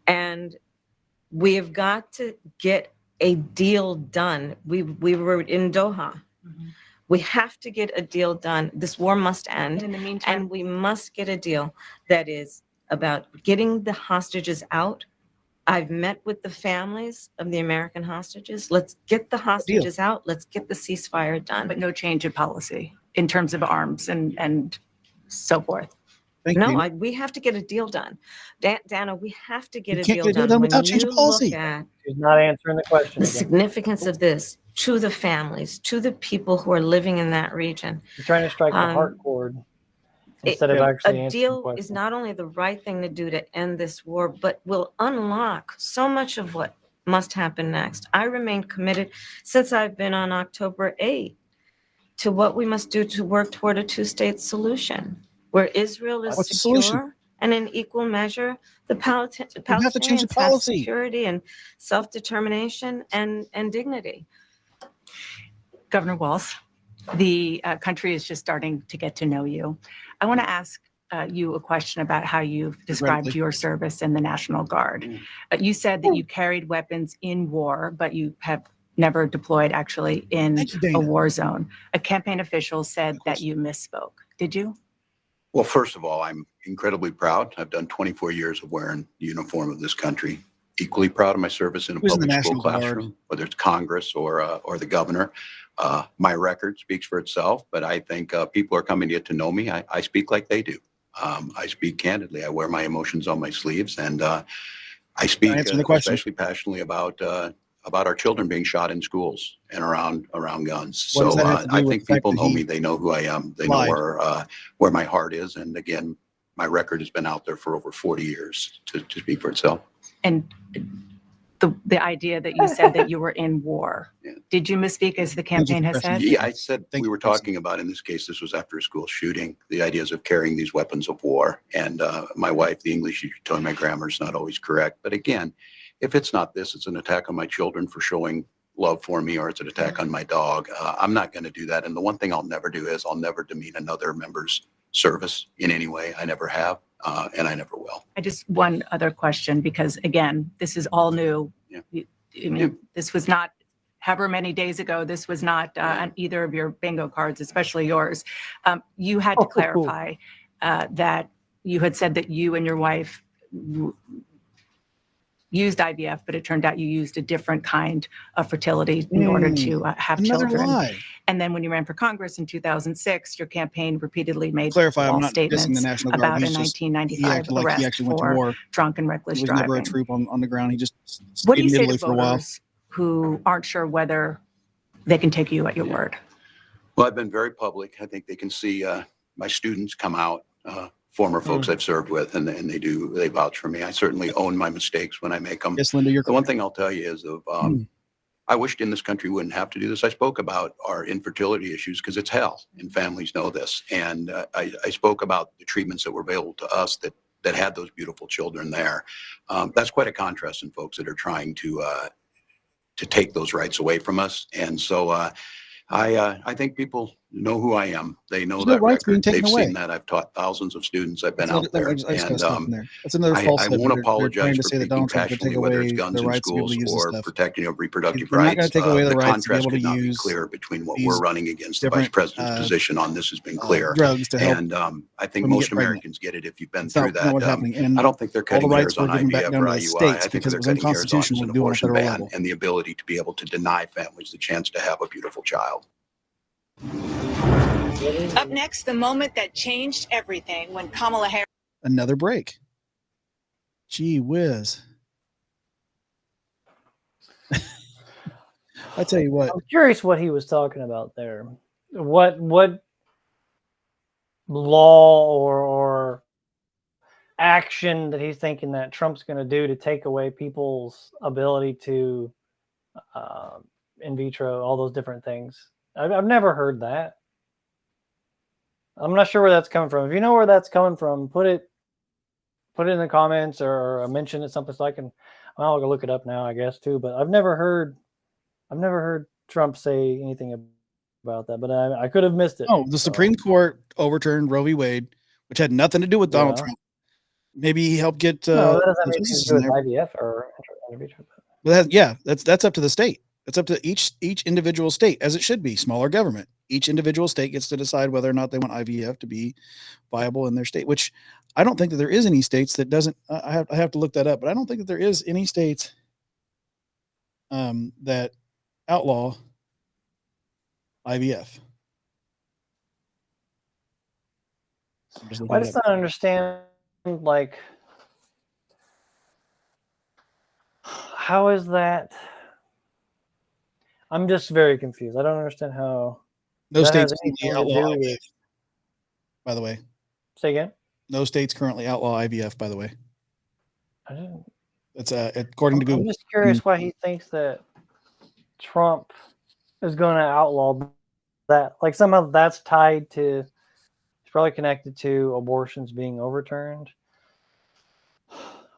And we have got to get a deal done. We were in Doha. Mm-hmm. We have to get a deal done. This war must end. In the meantime, and we must get a deal that is about getting the hostages out. I've met with the families of the American hostages. Let's get the hostages out. Let's get the ceasefire done. but no change in policy in terms of arms and so forth. We have to get a deal done. Dana, we have to get a can't deal get a deal done. done When without changing you policy. look at She's not answering the question. the again. significance of this to the families, to the people who are living in that region, You're trying to strike the heart chord instead of actually a answering the deal question. is not only the right thing to do to end this war, but will unlock so much of what must happen next. I remain committed since I've been on October 8th to what we must do to work toward a two-state solution where Israel is What's the solution? secure and in equal measure the You have to change the Palestinians have policy. security and self-determination and dignity. Governor Walz, the country is just starting to get to know you. I want to ask you a question about how you've described your service in the National Guard. You said that you carried weapons in war, but you have never deployed actually in a war zone. A campaign official said that you misspoke. Did you? Well, first of all, I'm incredibly proud. I've done 24 years of wearing the uniform of this country. Equally proud of my service in a Who's in the public school National Guard? classroom, whether it's Congress or the governor. My record speaks for itself, but I think people are coming to get to know me. I speak like they do. I speak candidly. I wear my emotions on my sleeves, and I speak especially passionately about our children being shot in schools and around guns. So I think people know me. They know who I am. They know where my heart is. And again, my record has been out there for over 40 years to speak for itself. And the idea that you said that you were in war, did you misspeak as the campaign has said? Yeah, I said we were talking about, in this case, this was after a school shooting, the ideas of carrying these weapons of war. And my wife, the English, you told me my grammar is not always correct. But again, if it's not this, it's an attack on my children for showing love for me, or it's an attack on my dog. I'm not going to do that. And the one thing I'll never do is I'll never demean another member's service in any way. I never have, and I never will. I just one other question, because again, this is all new. I mean, this was not however many days ago. This was not on either of your bingo cards, especially yours. You had to clarify that you had said that you and your wife used IVF, but it turned out you used a different kind of fertility in order to have children. Lie. And then when you ran for Congress in 2006, your campaign repeatedly made Clarify, I'm false not dissing the statements National Guard. about a He's just- 1995 he arrest actually went to for war. drunk and reckless He was driving. never a troop on the ground. He just What do you stayed say in to Italy for a while. voters who aren't sure whether they can take you at your word? Well, I've been very public. I think they can see my students come out, former folks I've served with, and they vouch for me. I certainly own my mistakes when I make them. Yes, Linda, you're the one thing I'll tell you is I wished in this country we wouldn't have to do this. I spoke about our infertility issues because it's hell, and families know this. And I spoke about the treatments that were available to us that had those beautiful children there. That's quite a contrast in folks that are trying to take those rights away from us. And so I think people know who I am. They know that record. They've seen that. I've taught thousands of students. I've been out there. And that's another I won't apologize for speaking passionately, whether it's guns in schools or protecting of reproductive rights. The contrast could not be clearer between what we're running against. The vice president's position on this has been clear. And I think most Americans get it if you've been through that. I don't think they're cutting hairs on IVF or IUI. I think they're cutting hairs on an abortion ban and the ability to be able to deny families the chance to have a beautiful child. Up next, the moment that changed everything when Kamala Harris. Another break. Gee whiz. I tell you what. I'm curious what he was talking about there. What law or action that he's thinking that Trump's going to do to take away people's ability to in vitro, all those different things. I've never heard that. I'm not sure where that's coming from. If you know where that's coming from, put it put it in the comments or mention it something so I can. I'll go look it up now, I guess too. But I've never heard Trump say anything about that. But I could have missed it. Oh, the Supreme Court overturned Roe v. Wade, which had nothing to do with Donald Trump. Maybe he helped get. No, that doesn't have anything to do with IVF or intervention. But that's up to the state. It's up to each individual state, as it should be. Smaller government. Each individual state gets to decide whether or not they want IVF to be viable in their state. Which I don't think that there is any states that doesn't. I have to look that up, but I don't think that there is any states that outlaw IVF. I just don't understand, like, how is that? I'm just very confused. I don't understand how. No states outlaw IVF, by the way. Say again? No states currently outlaw IVF, by the way. I didn't. It's according to Google. I'm just curious why he thinks that Trump is going to outlaw that. Like somehow that's tied to. It's probably connected to abortions being overturned.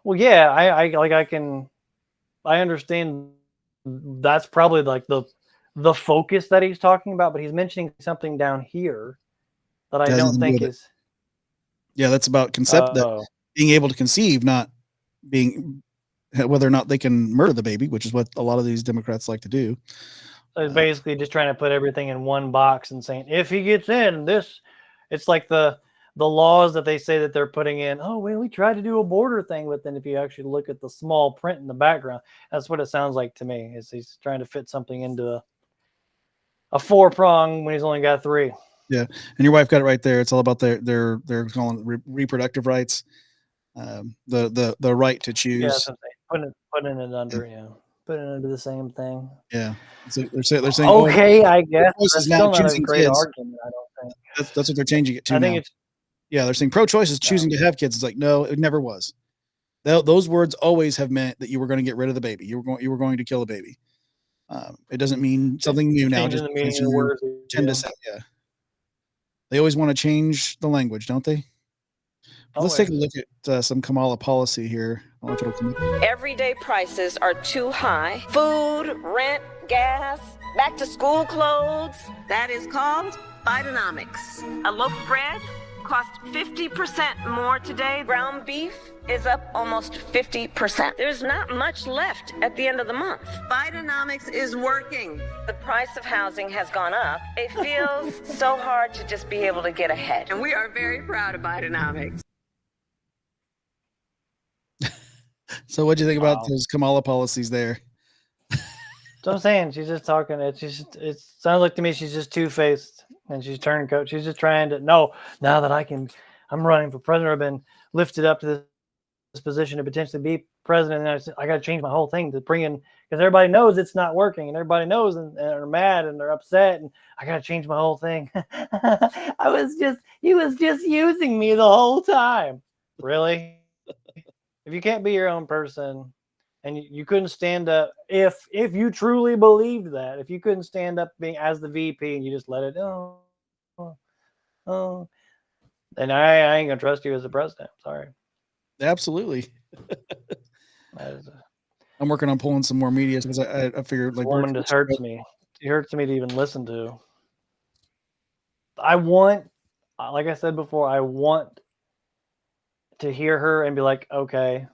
Well, yeah, I understand that's probably like the focus that he's talking about, but he's mentioning something down here that I don't think is. Yeah, that's about being able to conceive, not being whether or not they can murder the baby, which is what a lot of these Democrats like to do. So it's basically just trying to put everything in one box and saying, if he gets in this, it's like the laws that they say that they're putting in. Oh, well, we tried to do a border thing, but then if you actually look at the small print in the background, that's what it sounds like to me. Is he's trying to fit something into a 4-prong when he's only got 3. Yeah, and your wife got it right there. It's all about they're calling it reproductive rights, the right to choose. Yeah, that's what I'm saying. Putting it under, putting it into the same thing. Yeah, so they're saying okay, I guess that's still not not a great kids. Argument. I don't think that's what they're changing it to. I think it's they're saying pro-choice is choosing to have kids. It's like no, it never was. Those words always have meant that you were going to get rid of the baby. You were going to kill a baby. It doesn't mean something new now. Just the words. They always want to change the language, don't they? Let's take a look at some Kamala policy here. Everyday prices are too high. Food, rent, gas, back to school clothes. That is called Bidenomics. A loaf of bread costs 50% more today. Ground beef is up almost 50%. There's not much left at the end of the month. Bidenomics is working. The price of housing has gone up. It feels so hard to just be able to get ahead. And we are very proud of Bidenomics. So what do you think about those Kamala policies there? So I'm saying she's just talking. It sounds like to me she's just two-faced and she's turncoat. She's just trying to now that I'm running for president. I've been lifted up to this position to potentially be president. And I got to change my whole thing to bring in because everybody knows it's not working and everybody knows and they're mad and they're upset and I got to change my whole thing. He was just using me the whole time. Really? If you can't be your own person and you couldn't stand up, if you truly believed that, if you couldn't stand up being as the VP and you just let it, then I ain't gonna trust you as a president. Sorry. Absolutely. I'm working on pulling some more media because I figured like woman just hurts me. It hurts me to even listen to. I want, like I said before, I want to hear her and be like, okay,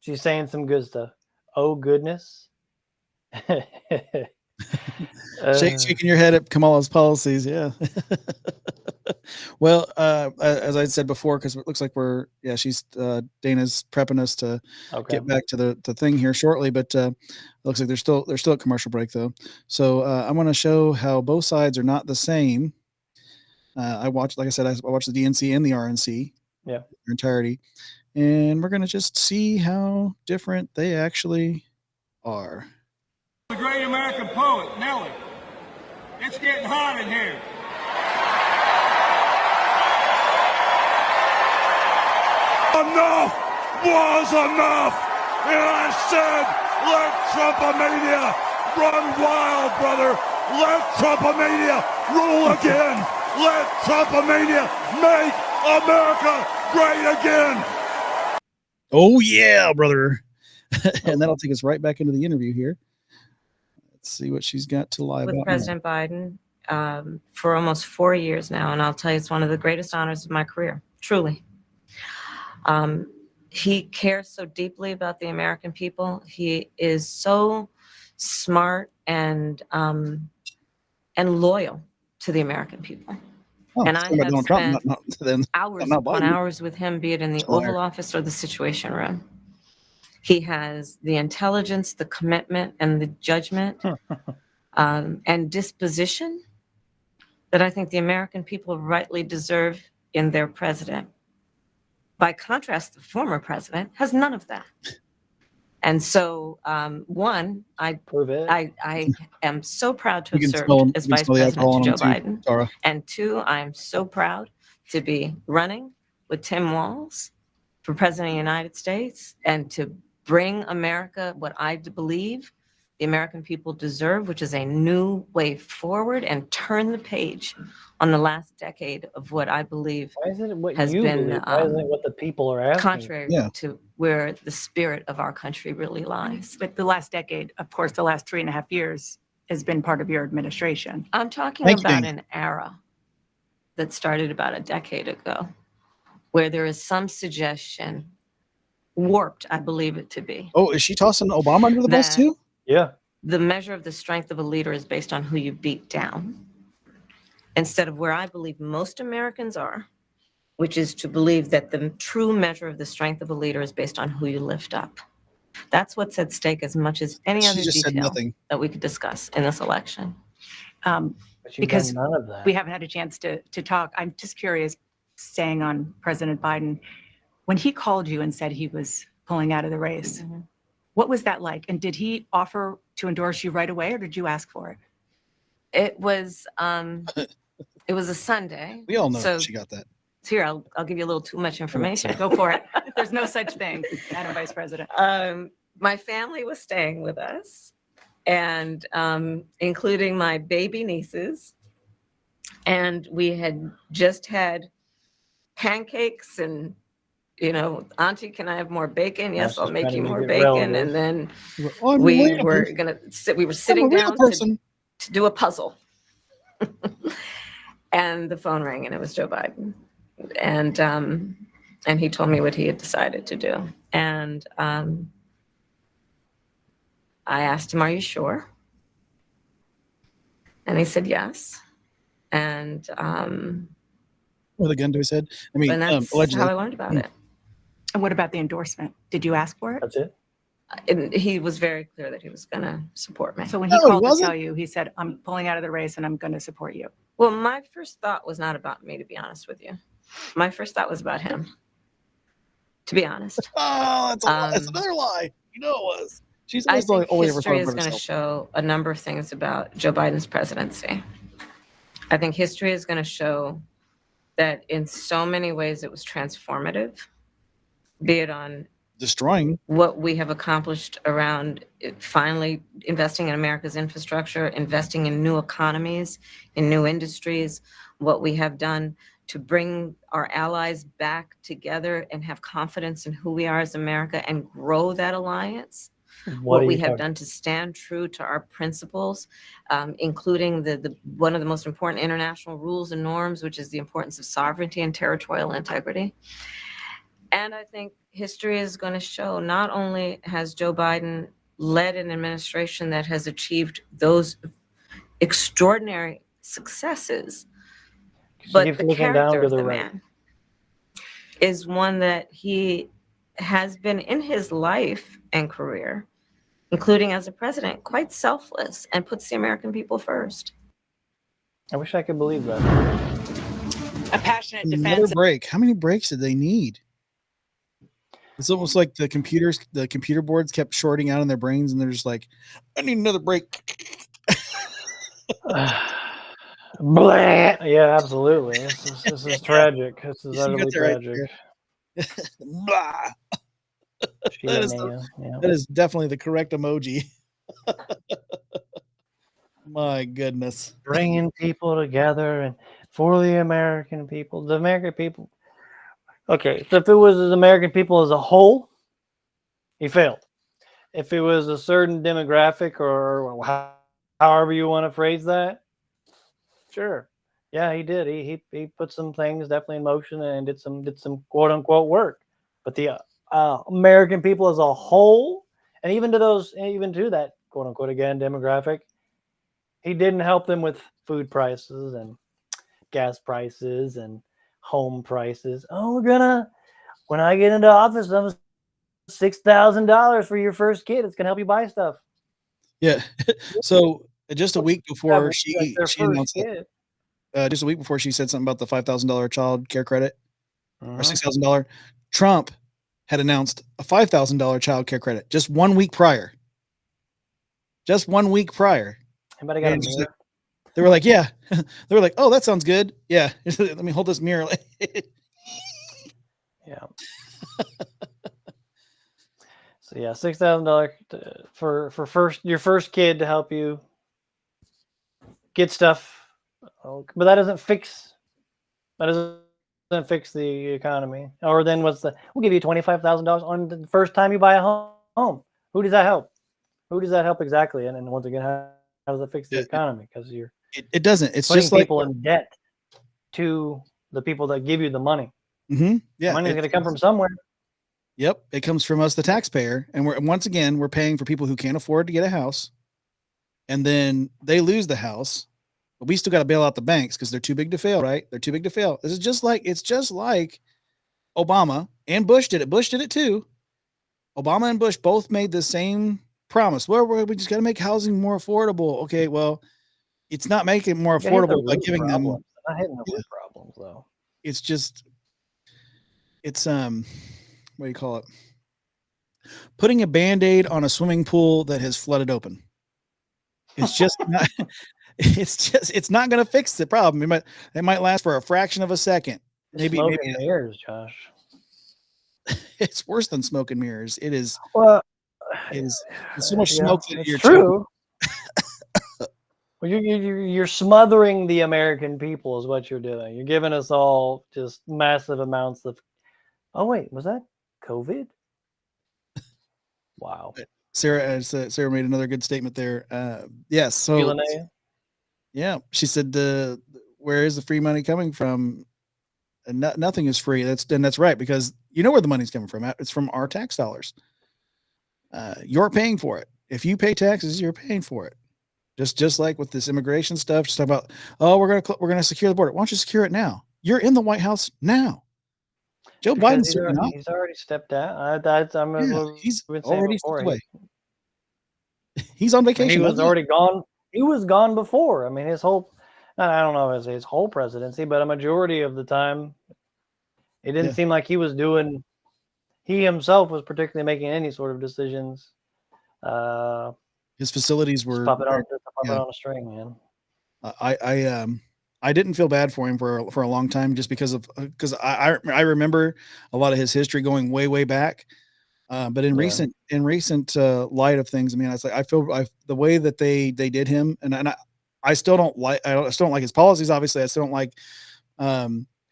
she's saying some good stuff. Oh goodness. Shaking your head at Kamala's policies. Yeah. Well, as I said before, because it looks like she's Dana's prepping us to get back to the thing here shortly, but it looks like they're still at commercial break though. So I'm going to show how both sides are not the same. I watched the DNC and the RNC. Yeah, their entirety, and we're gonna just see how different they actually are. The great American poet, Nelly. It's getting hot in here. Enough was enough, and I said, let Trumpomania run wild, brother. Let Trumpomania rule again. Let Trumpomania make America great again. Oh yeah, brother. And that'll take us right back into the interview here. Let's see what she's got to lie with about. President Biden for almost 4 years now, and I'll tell you, it's one of the greatest honors of my career, truly. He cares so deeply about the American people. He is so smart and loyal to the American people. Oh, and I have Donald spent Trump, hours not upon Biden. hours with him, be it in the That's a liar. Oval Office or the Situation Room. He has the intelligence, the commitment, and the judgment and disposition that I think the American people rightly deserve in their president. By contrast, the former president has none of that. And so, one, I am so proud to have served as Vice President to Joe Biden. Tara. And two, I am so proud to be running with Tim Walz for President of the United States and to bring America what I believe the American people deserve, which is a new way forward, and turn the page on the last decade of what I believe has been Why isn't it what the people are asking? contrary to where the spirit of our country really lies. But the last decade, of course, the last 3.5 years has been part of your administration. I'm talking about an era that started about a decade ago, where there is some suggestion, warped, I believe it to be. Oh, is she tossing Obama under the bus too? Yeah. The measure of the strength of a leader is based on who you beat down, instead of where I believe most Americans are, which is to believe that the true measure of the strength of a leader is based on who you lift up. That's what's at stake as much as any other detail that we could discuss in this election. Because none of that. we haven't had a chance to talk. I'm just curious, staying on President Biden, when he called you and said he was pulling out of the race, what was that like? And did he offer to endorse you right away, or did you ask for it? It was a Sunday. We all know that she got that. Here, I'll give you a little too much information. Go for it. There's no such thing, Madam Vice President. My family was staying with us, and including my baby nieces. And we had just had pancakes and, Auntie, can I have more bacon? Yes, I'll make you more bacon. And then we were sitting down to do a puzzle. And the phone rang, and it was Joe Biden. And he told me what he had decided to do. And I asked him, "Are you sure?" And he said yes. And with a gun to his head. I mean, and that's allegedly. how I learned about it. And what about the endorsement? Did you ask for it? That's it. And he was very clear that he was going to support me. So when he called to tell you, he said, "I'm pulling out of the race and I'm going to support you." Well, my first thought was not about me, to be honest with you. My first thought was about him, to be honest. Oh, that's a lie. That's another lie. You know it was. She's I always think only history is going to show a number of things about Joe Biden's presidency. I think history is going to show that in so many ways it was transformative, be it on destroying what we have accomplished around finally investing in America's infrastructure, investing in new economies, in new industries, what we have done to bring our allies back together and have confidence in who we are as America and grow that alliance. What we have done to stand true to our principles, including the one of the most important international rules and norms, which is the importance of sovereignty and territorial integrity. And I think history is going to show not only has Joe Biden led an administration that has achieved those extraordinary successes, but the character of the man is one that he has been in his life and career, including as a president, quite selfless and puts the American people first. I wish I could believe that. A passionate another defense. break. How many breaks did they need? It's almost like the computer boards kept shorting out in their brains, and they're just like, "I need another break." Blah. Yeah, absolutely. This is tragic. This is utterly tragic. Blah. That is definitely the correct emoji. My goodness. Bringing people together and for the American people. The American people, Okay, so if it was the American people as a whole, he failed. If it was a certain demographic or however you want to phrase that, sure. Yeah, he did. He put some things definitely in motion and did some quote unquote work. But the American people as a whole, and even to that quote unquote again demographic, he didn't help them with food prices and gas prices and home prices. Oh, when I get into office, I'm $6,000 for your first kid. It's gonna help you buy stuff. Yeah. So just a week before she announced it, just a week before she said something about the $5,000 child care credit or Uh-huh. $6,000, Trump had announced a $5,000 child care credit just 1 week prior. Just 1 week prior. Anybody got a And mirror? they were like, yeah. They were like, oh, that sounds good. Yeah. Let me hold this mirror. Yeah. So yeah, $6,000 for your first kid to help you get stuff, but that doesn't fix the economy. Or then we'll give you $25,000 on the first time you buy a home. Who does that help? Who does that help exactly? And once again, how does it fix the economy? Because it doesn't. It's putting just like people in debt to the people that give you the money. Mm-hmm. Yeah, money's going to come from somewhere. Yep, it comes from us, the taxpayer, and we're paying for people who can't afford to get a house, and then they lose the house, but we still got to bail out the banks because they're too big to fail, right? They're too big to fail. It's just like Obama and Bush did it. Bush did it too. Obama and Bush both made the same promise. Well, we just got to make housing more affordable. Okay, well, it's not making it more affordable by giving them. Not hitting the root problems though. It's what do you call it? Putting a Band-Aid on a swimming pool that has flooded open. It's just not, it's not going to fix the problem. It might last for a fraction of a second. Maybe mirrors, Josh. It's worse than smoke and mirrors. It is. Well, it's so much smoke that you're true. Well, you're smothering the American people is what you're doing. You're giving us all just massive amounts of. Oh wait, was that COVID? Wow. Sarah made another good statement there. Yes. So yeah, she said, where is the free money coming from? And nothing is free. That's right, because you know where the money's coming from. It's from our tax dollars. You're paying for it. If you pay taxes, you're paying for it. Just like with this immigration stuff, just talk about, oh, we're gonna secure the border. Why don't you secure it now? You're in the White House now. Joe Biden's he's already stepped out. He's already stepped away. He's on vacation. He was already gone. He was gone before. I mean, I don't know if it's his whole presidency, but a majority of the time, it didn't seem like he himself was particularly making any sort of decisions. His facilities were puppet on a string, man. I didn't feel bad for him for a long time just because I remember a lot of his history going way back. But in recent light of things, I mean, I feel the way that they did him, and I still don't like his policies. Obviously, I still don't like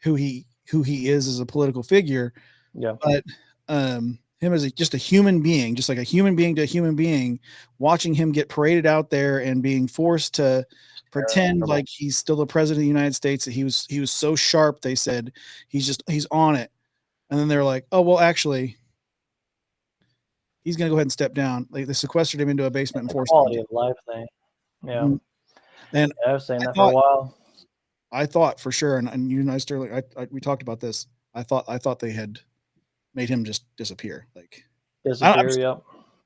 who he is as a political figure. Yeah. But him as just a human being, just like a human being to a human being, watching him get paraded out there and being forced to pretend like he's still the president of the United States, that he was so sharp. They said he's on it. And then they're like, oh, well, actually, he's going to go ahead and step down. Like, they sequestered him into a basement and forced him. Quality of life thing. Yeah. Mm-hmm. And I was saying that for a while. I thought for sure, and you and I, Sterling, we talked about this. I thought they had made him just disappear. Like,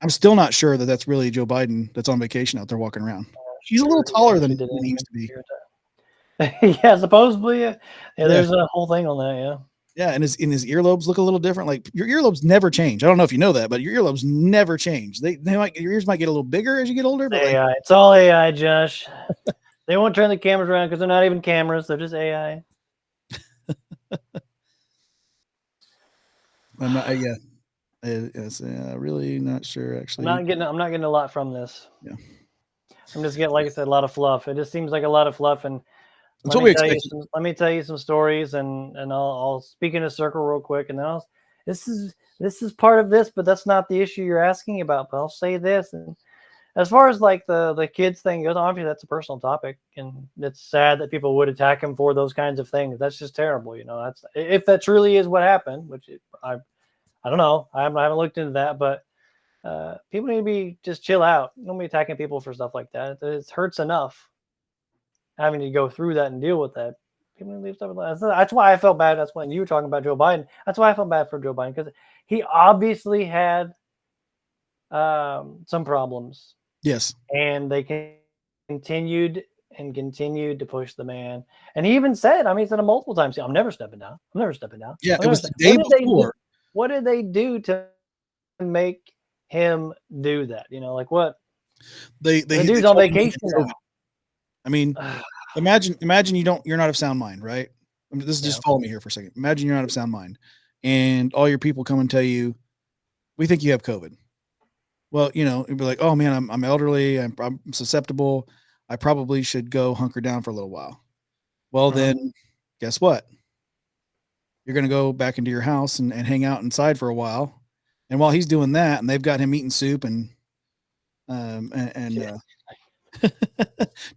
I'm still not sure that that's really Joe Biden that's on vacation out there walking around. He's a little taller than he used to be. Yeah, supposedly. Yeah, there's a whole thing on that. Yeah. Yeah, and his earlobes look a little different. Like, your earlobes never change. I don't know if you know that, but your earlobes never change. Your ears might get a little bigger as you get older. But AI. It's all AI, Josh. They won't turn the cameras around because they're not even cameras. They're just AI. I'm not. It's really not sure. Actually, I'm not getting a lot from this. Yeah. I'm just getting, like I said, a lot of fluff. It just seems like a lot of fluff, and That's what we expect. Let me tell you some stories, and I'll speak in a circle real quick, and then this is part of this, but that's not the issue you're asking about. But I'll say this, and as far as like the kids thing goes, obviously that's a personal topic, and it's sad that people would attack him for those kinds of things. That's just terrible, That's if that truly is what happened, which I don't know. I haven't looked into that, but people need to just chill out. Don't be attacking people for stuff like that. It hurts enough having to go through that and deal with that. People need to leave stuff alone. That's why I felt bad. That's when you were talking about Joe Biden. That's why I felt bad for Joe Biden, because he obviously had some problems. Yes. And they continued to push the man. And he even said, he said it multiple times, I'm never stepping down. I'm never stepping down. Yeah, it was the day before. What did they do to make him do that? Like what? The dude's on vacation now. I mean, imagine you're not of sound mind, right? Just follow me here for a second. Imagine you're not of sound mind, and all your people come and tell you, we think you have COVID. Well, it'd be like, oh man, I'm elderly, I'm susceptible. I probably should go hunker down for a little while. Well, then guess what? You're going to go back into your house and hang out inside for a while. And while he's doing that, and they've got him eating soup and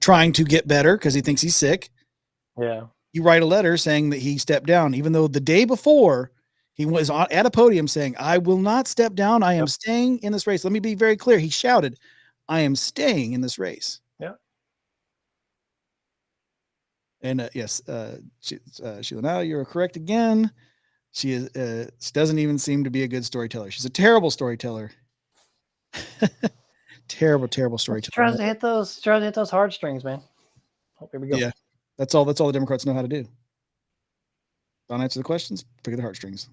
trying to get better because he thinks he's sick. Yeah. You write a letter saying that he stepped down, even though the day before he was at a podium saying, I will not step down. I am staying in this race. Let me be very clear. He shouted, I am staying in this race. Yeah. And yes, Sheila, now you're correct again. She doesn't even seem to be a good storyteller. She's a terrible storyteller. terrible storyteller. Tries to hit those heartstrings, man. Oh, here we go. Yeah. That's all the Democrats know how to do. Don't answer the questions, pick at the heartstrings.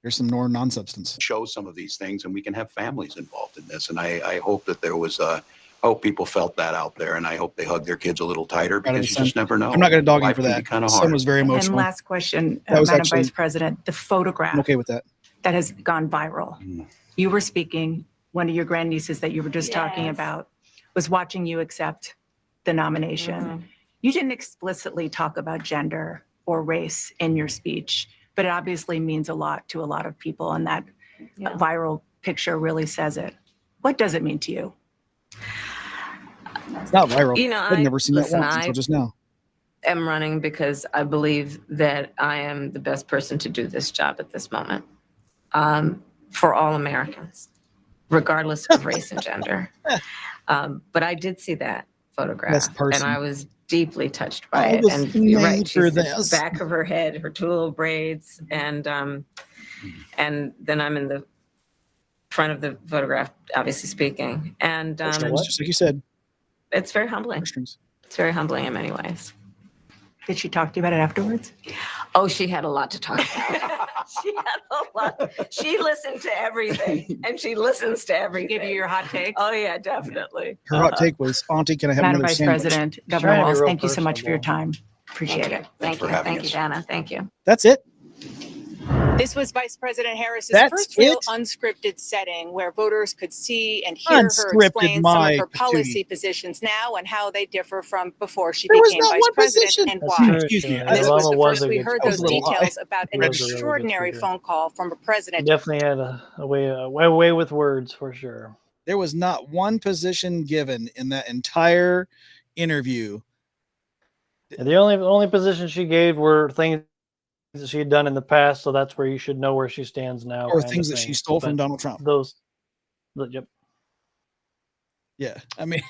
Here's some more non-substance. Show some of these things, and we can have families involved in this. And I hope that there was I hope people felt that out there, and I hope they hug their kids a little tighter, because you just never know. I'm not going to dog you for that. Kind of Son hard. was very emotional. And last question, Madam Vice President, the photograph. I'm okay with that. That has gone viral. You were speaking. One of your grandnieces that you were just talking about was watching you accept the nomination. You didn't explicitly talk about gender or race in your speech, but it obviously means a lot to a lot of people, and that viral picture really says it. What does it mean to you? It's not viral. I've never seen that once until just now. I'm running because I believe that I am the best person to do this job at this moment, for all Americans, regardless of race and gender. But I did see that photograph, and I was deeply touched by it. And you're right, she's the back of her head, her two little braids, and then I'm in the front of the photograph, obviously speaking. And just like you said, it's very humbling. It's very humbling in many ways. Did she talk to you about it afterwards? Oh, she had a lot to talk about. She had a lot. She listened to everything, and she listens to everything. Give you your hot takes? Oh, yeah, definitely. Her hot take was, Auntie, can I have Madam another Vice sandwich? President, Governor Walz, thank you so much for your time. Appreciate it. Thank you. Thank you, Dana. Thank you. That's it. This was Vice President Harris's That's first real it? unscripted setting where voters could see and hear her Unscripted, explain some my of her policy patootie. positions now and how they differ from before she There was became not Vice one President position. and That's why. true. Excuse me. And this was the Obama first we a heard good those a little high. details about an He was a really good extraordinary speaker. phone call from a president. Definitely had a way with words for sure. There was not one position given in that entire interview. And the only position she gave were things that she had done in the past, so that's where you should know where she stands now. Or kind of things that thing. she stole from But Donald Trump. Yep. Yeah. I mean,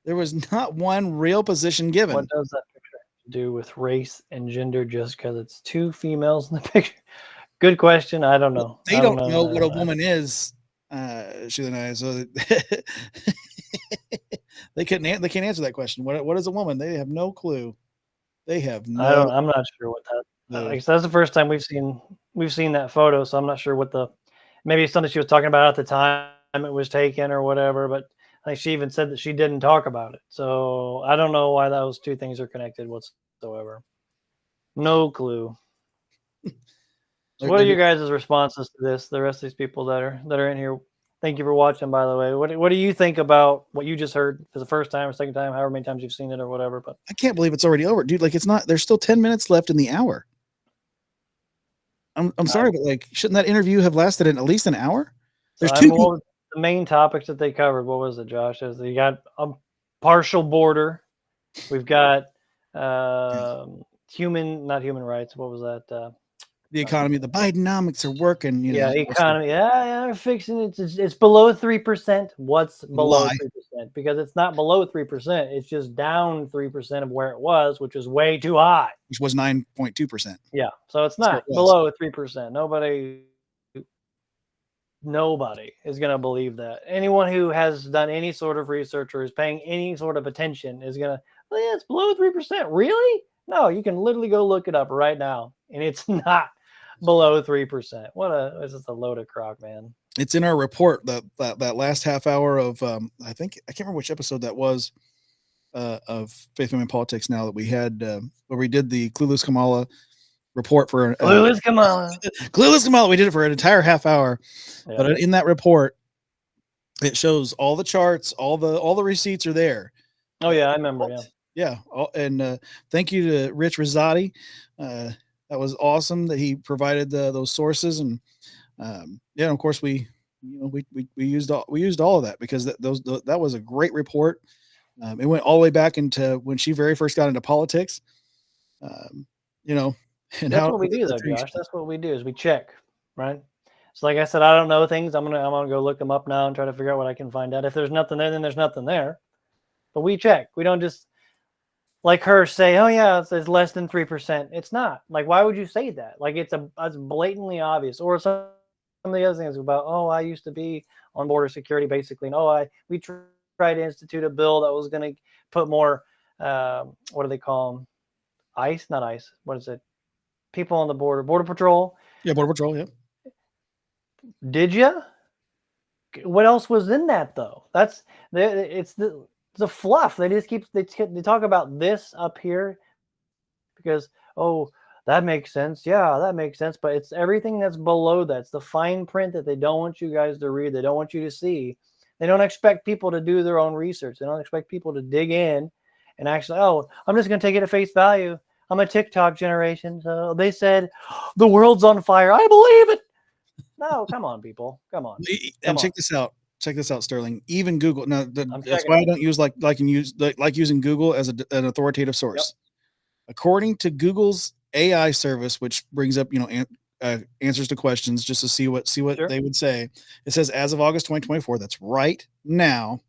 there was not one real position given. What does that picture have to do with race and gender just because it's two females in the picture? Good question. I don't know. They don't know what a woman is, Sheila and I. So they can't answer that question. What is a woman? They have no clue. They have no. I'm not sure what that. Like, so that's the first time we've seen that photo. So I'm not sure what maybe it's something she was talking about at the time it was taken or whatever. But I think she even said that she didn't talk about it. So I don't know why those two things are connected whatsoever. No clue. So what are your guys' responses to this? The rest of these people that are in here, Thank you for watching, by the way. What do you think about what you just heard for the first time or second time, however many times you've seen it or whatever? But I can't believe it's already over, dude. Like, it's not. There's still 10 minutes left in the hour. I'm sorry, but like, shouldn't that interview have lasted at least an hour? There's what was the main topics that they covered. What was it, Josh? You got a partial border. We've got not human rights. What was that? The economy, the Bidenomics are working. Economy. Yeah, they're fixing it. It's below 3%. What's below 3%? Because it's not below 3%. It's just down 3% of where it was, which is way too high. Which was 9.2%. Yeah, so it's not below 3%. Nobody is going to believe that. Anyone who has done any sort of research or is paying any sort of attention is going to, yeah, it's below 3%. Really? No, you can literally go look it up right now, and it's not below 3%. It's just a load of crock, man. It's in our report that last half hour of I can't remember which episode that was of Faith, Family, and Politics. Now that we had where we did the Clueless Kamala report for Clueless Kamala. Clueless Kamala. We did it for an entire half hour, but in that report, it shows all the charts, all the receipts are there. Oh yeah, I remember. Yeah. And thank you to Rich Rosati. That was awesome that he provided those sources, and of course we used all of that because that was a great report. It went all the way back into when she very first got into politics. And that's what we do, though, Josh. That's what we do is we check, right? So, like I said, I don't know things. I'm gonna go look them up now and try to figure out what I can find out. If there's nothing there, then there's nothing there. But we check. We don't just like her say, oh yeah, it's less than 3%. It's not. Like, why would you say that? Like, it's blatantly obvious. Or some of the other things about, oh, I used to be on border security basically, and we tried to institute a bill that was going to put more what do they call them? ICE, not ICE. What is it? People on the border patrol. Yeah, border patrol. Yeah. Did you? What else was in that though? It's the fluff. They just they talk about this up here because, oh, that makes sense. Yeah, that makes sense. But it's everything that's below that. It's the fine print that they don't want you guys to read. They don't want you to see. They don't expect people to do their own research. They don't expect people to dig in and actually, oh, I'm just going to take it at face value. I'm a TikTok generation. So they said the world's on fire. I believe it. No, come on, people. Come on. Check this out. Check this out, Sterling. Even Google. Now, that's why I don't use like using Google as an authoritative source. Yep. According to Google's AI service, which brings up answers to questions just to see what sure. they would say. It says as of August 2024, that's right now,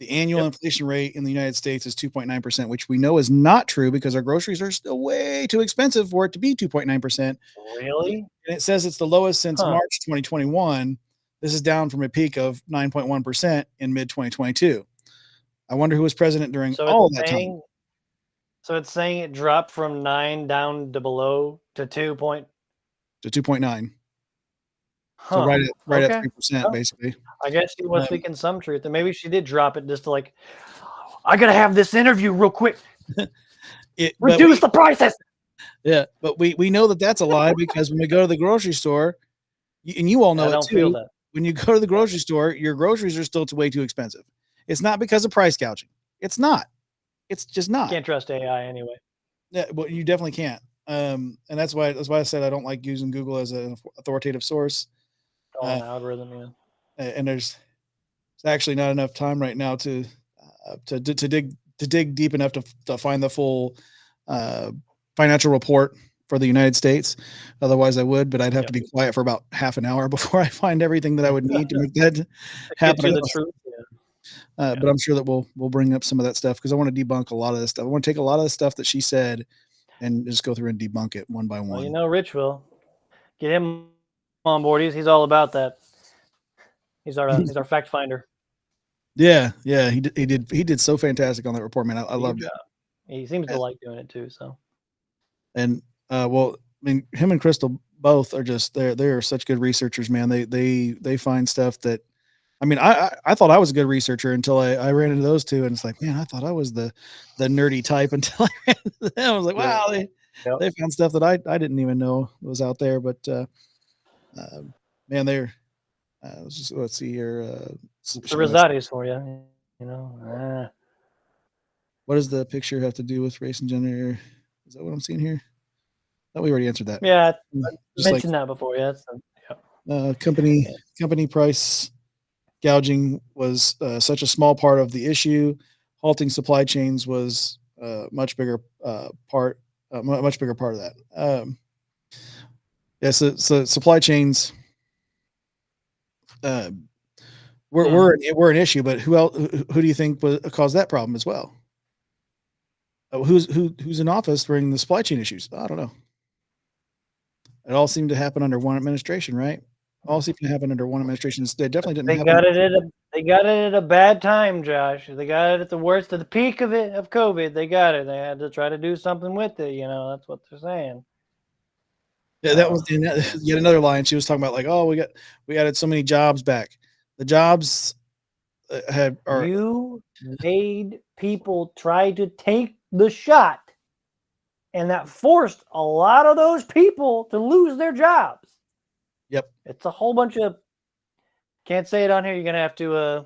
the annual inflation rate in the United States is 2.9%, which we know is not true because our groceries are still way too expensive for it to be 2.9%. Really? And it says it's the lowest since March 2021. This is down from a peak of 9.1% in mid 2022. I wonder who was president during all that time. So it's saying it dropped from 9 down to below to 2.9. So right at 3%, basically. I guess she was speaking some truth, and maybe she did drop it just to like, I gotta have this interview real quick. Reduce the prices. Yeah, but we know that that's a lie because when we go to the grocery store, and you all know it too. When you go to the grocery store, your groceries are still way too expensive. It's not because of price gouging. It's not. It's just not. Can't trust AI anyway. Yeah, well, you definitely can't. And that's why I said I don't like using Google as an authoritative source. An algorithm, yeah. And there's actually not enough time right now to dig deep enough to find the full financial report for the United States. Otherwise, I would, but I'd have to be quiet for about half an hour before I find everything that I would need to make that happen. But I'm sure that we'll bring up some of that stuff because I want to debunk a lot of this stuff. I want to take a lot of the stuff that she said and just go through and debunk it one by one. Well, Rich will get him on board. He's all about that. He's our fact finder. Yeah, he did so fantastic on that report, man. I loved it. He seems to like doing it too. So, and well, I mean, him and Crystal both are just they're such good researchers, man. They find stuff that, I mean, I thought I was a good researcher until I ran into those two, and it's like, man, I thought I was the nerdy type until I ran into them. I was like, wow, they found stuff that I didn't even know was out there. But man, Let's see here. It's the Rosati's for you. You know. What does the picture have to do with race and gender? Is that what I'm seeing here? Oh, we already answered that. Yeah, I Just mentioned that before. Yeah. Company price gouging was such a small part of the issue. Halting supply chains was much bigger part of that. So supply chains we're an issue, but who do you think caused that problem as well? Who's in office during the supply chain issues? I don't know. It all seemed to happen under one administration, right? All seemed to happen under one administration. They definitely didn't. They got it at a bad time, Josh. They got it at the worst, at the peak of COVID. They got it. They had to try to do something with it. You know, that's what they're saying. Yeah, that was yet another line. She was talking about like, oh, we added so many jobs back. The jobs you made people try to take the shot, and that forced a lot of those people to lose their jobs. Yep, it's a whole bunch of. Can't say it on here. You're gonna have to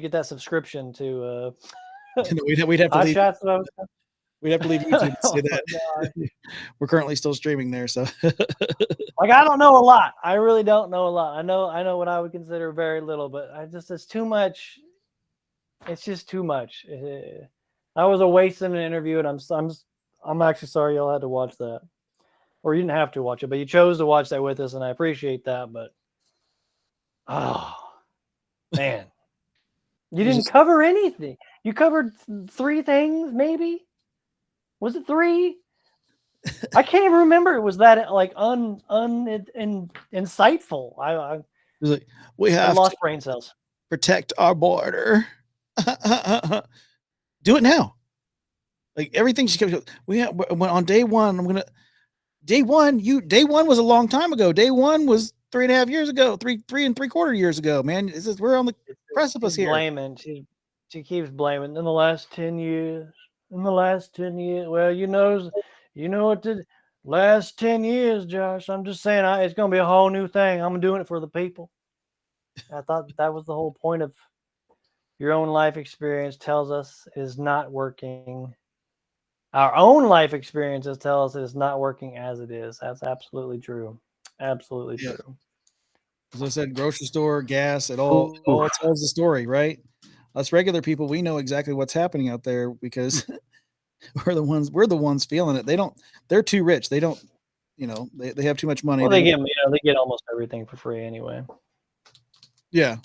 get that subscription to. We'd have to leave. We'd have to leave YouTube to say that. We're currently still streaming there, so. Like, I don't know a lot. I really don't know a lot. I know what I would consider very little, but it's too much. It's just too much. I was a waste in an interview, and I'm actually sorry y'all had to watch that, or you didn't have to watch it, but you chose to watch that with us, and I appreciate that. But oh man, you didn't cover anything. You covered 3 things, maybe. Was it 3? I can't even remember. It was that like insightful. I was like, we have lost brain cells. Protect our border. Do it now. Like everything she kept. On day one. Day one was a long time ago. Day one was 3.5 years ago. 3 3/4 years ago. Man, we're on the precipice here. Blaming. She keeps blaming. In the last 10 years. Well, you know what the last 10 years, Josh. I'm just saying, it's going to be a whole new thing. I'm doing it for the people. I thought that was the whole point of your own life experience tells us it is not working. Our own life experiences tell us it is not working as it is. That's absolutely true. Absolutely true. As I said, grocery store, gas, it all tells the story, right? Us regular people, we know exactly what's happening out there because we're the ones feeling it. They're too rich. They don't, they have too much money. Well, they get almost everything for free anyway. Yeah.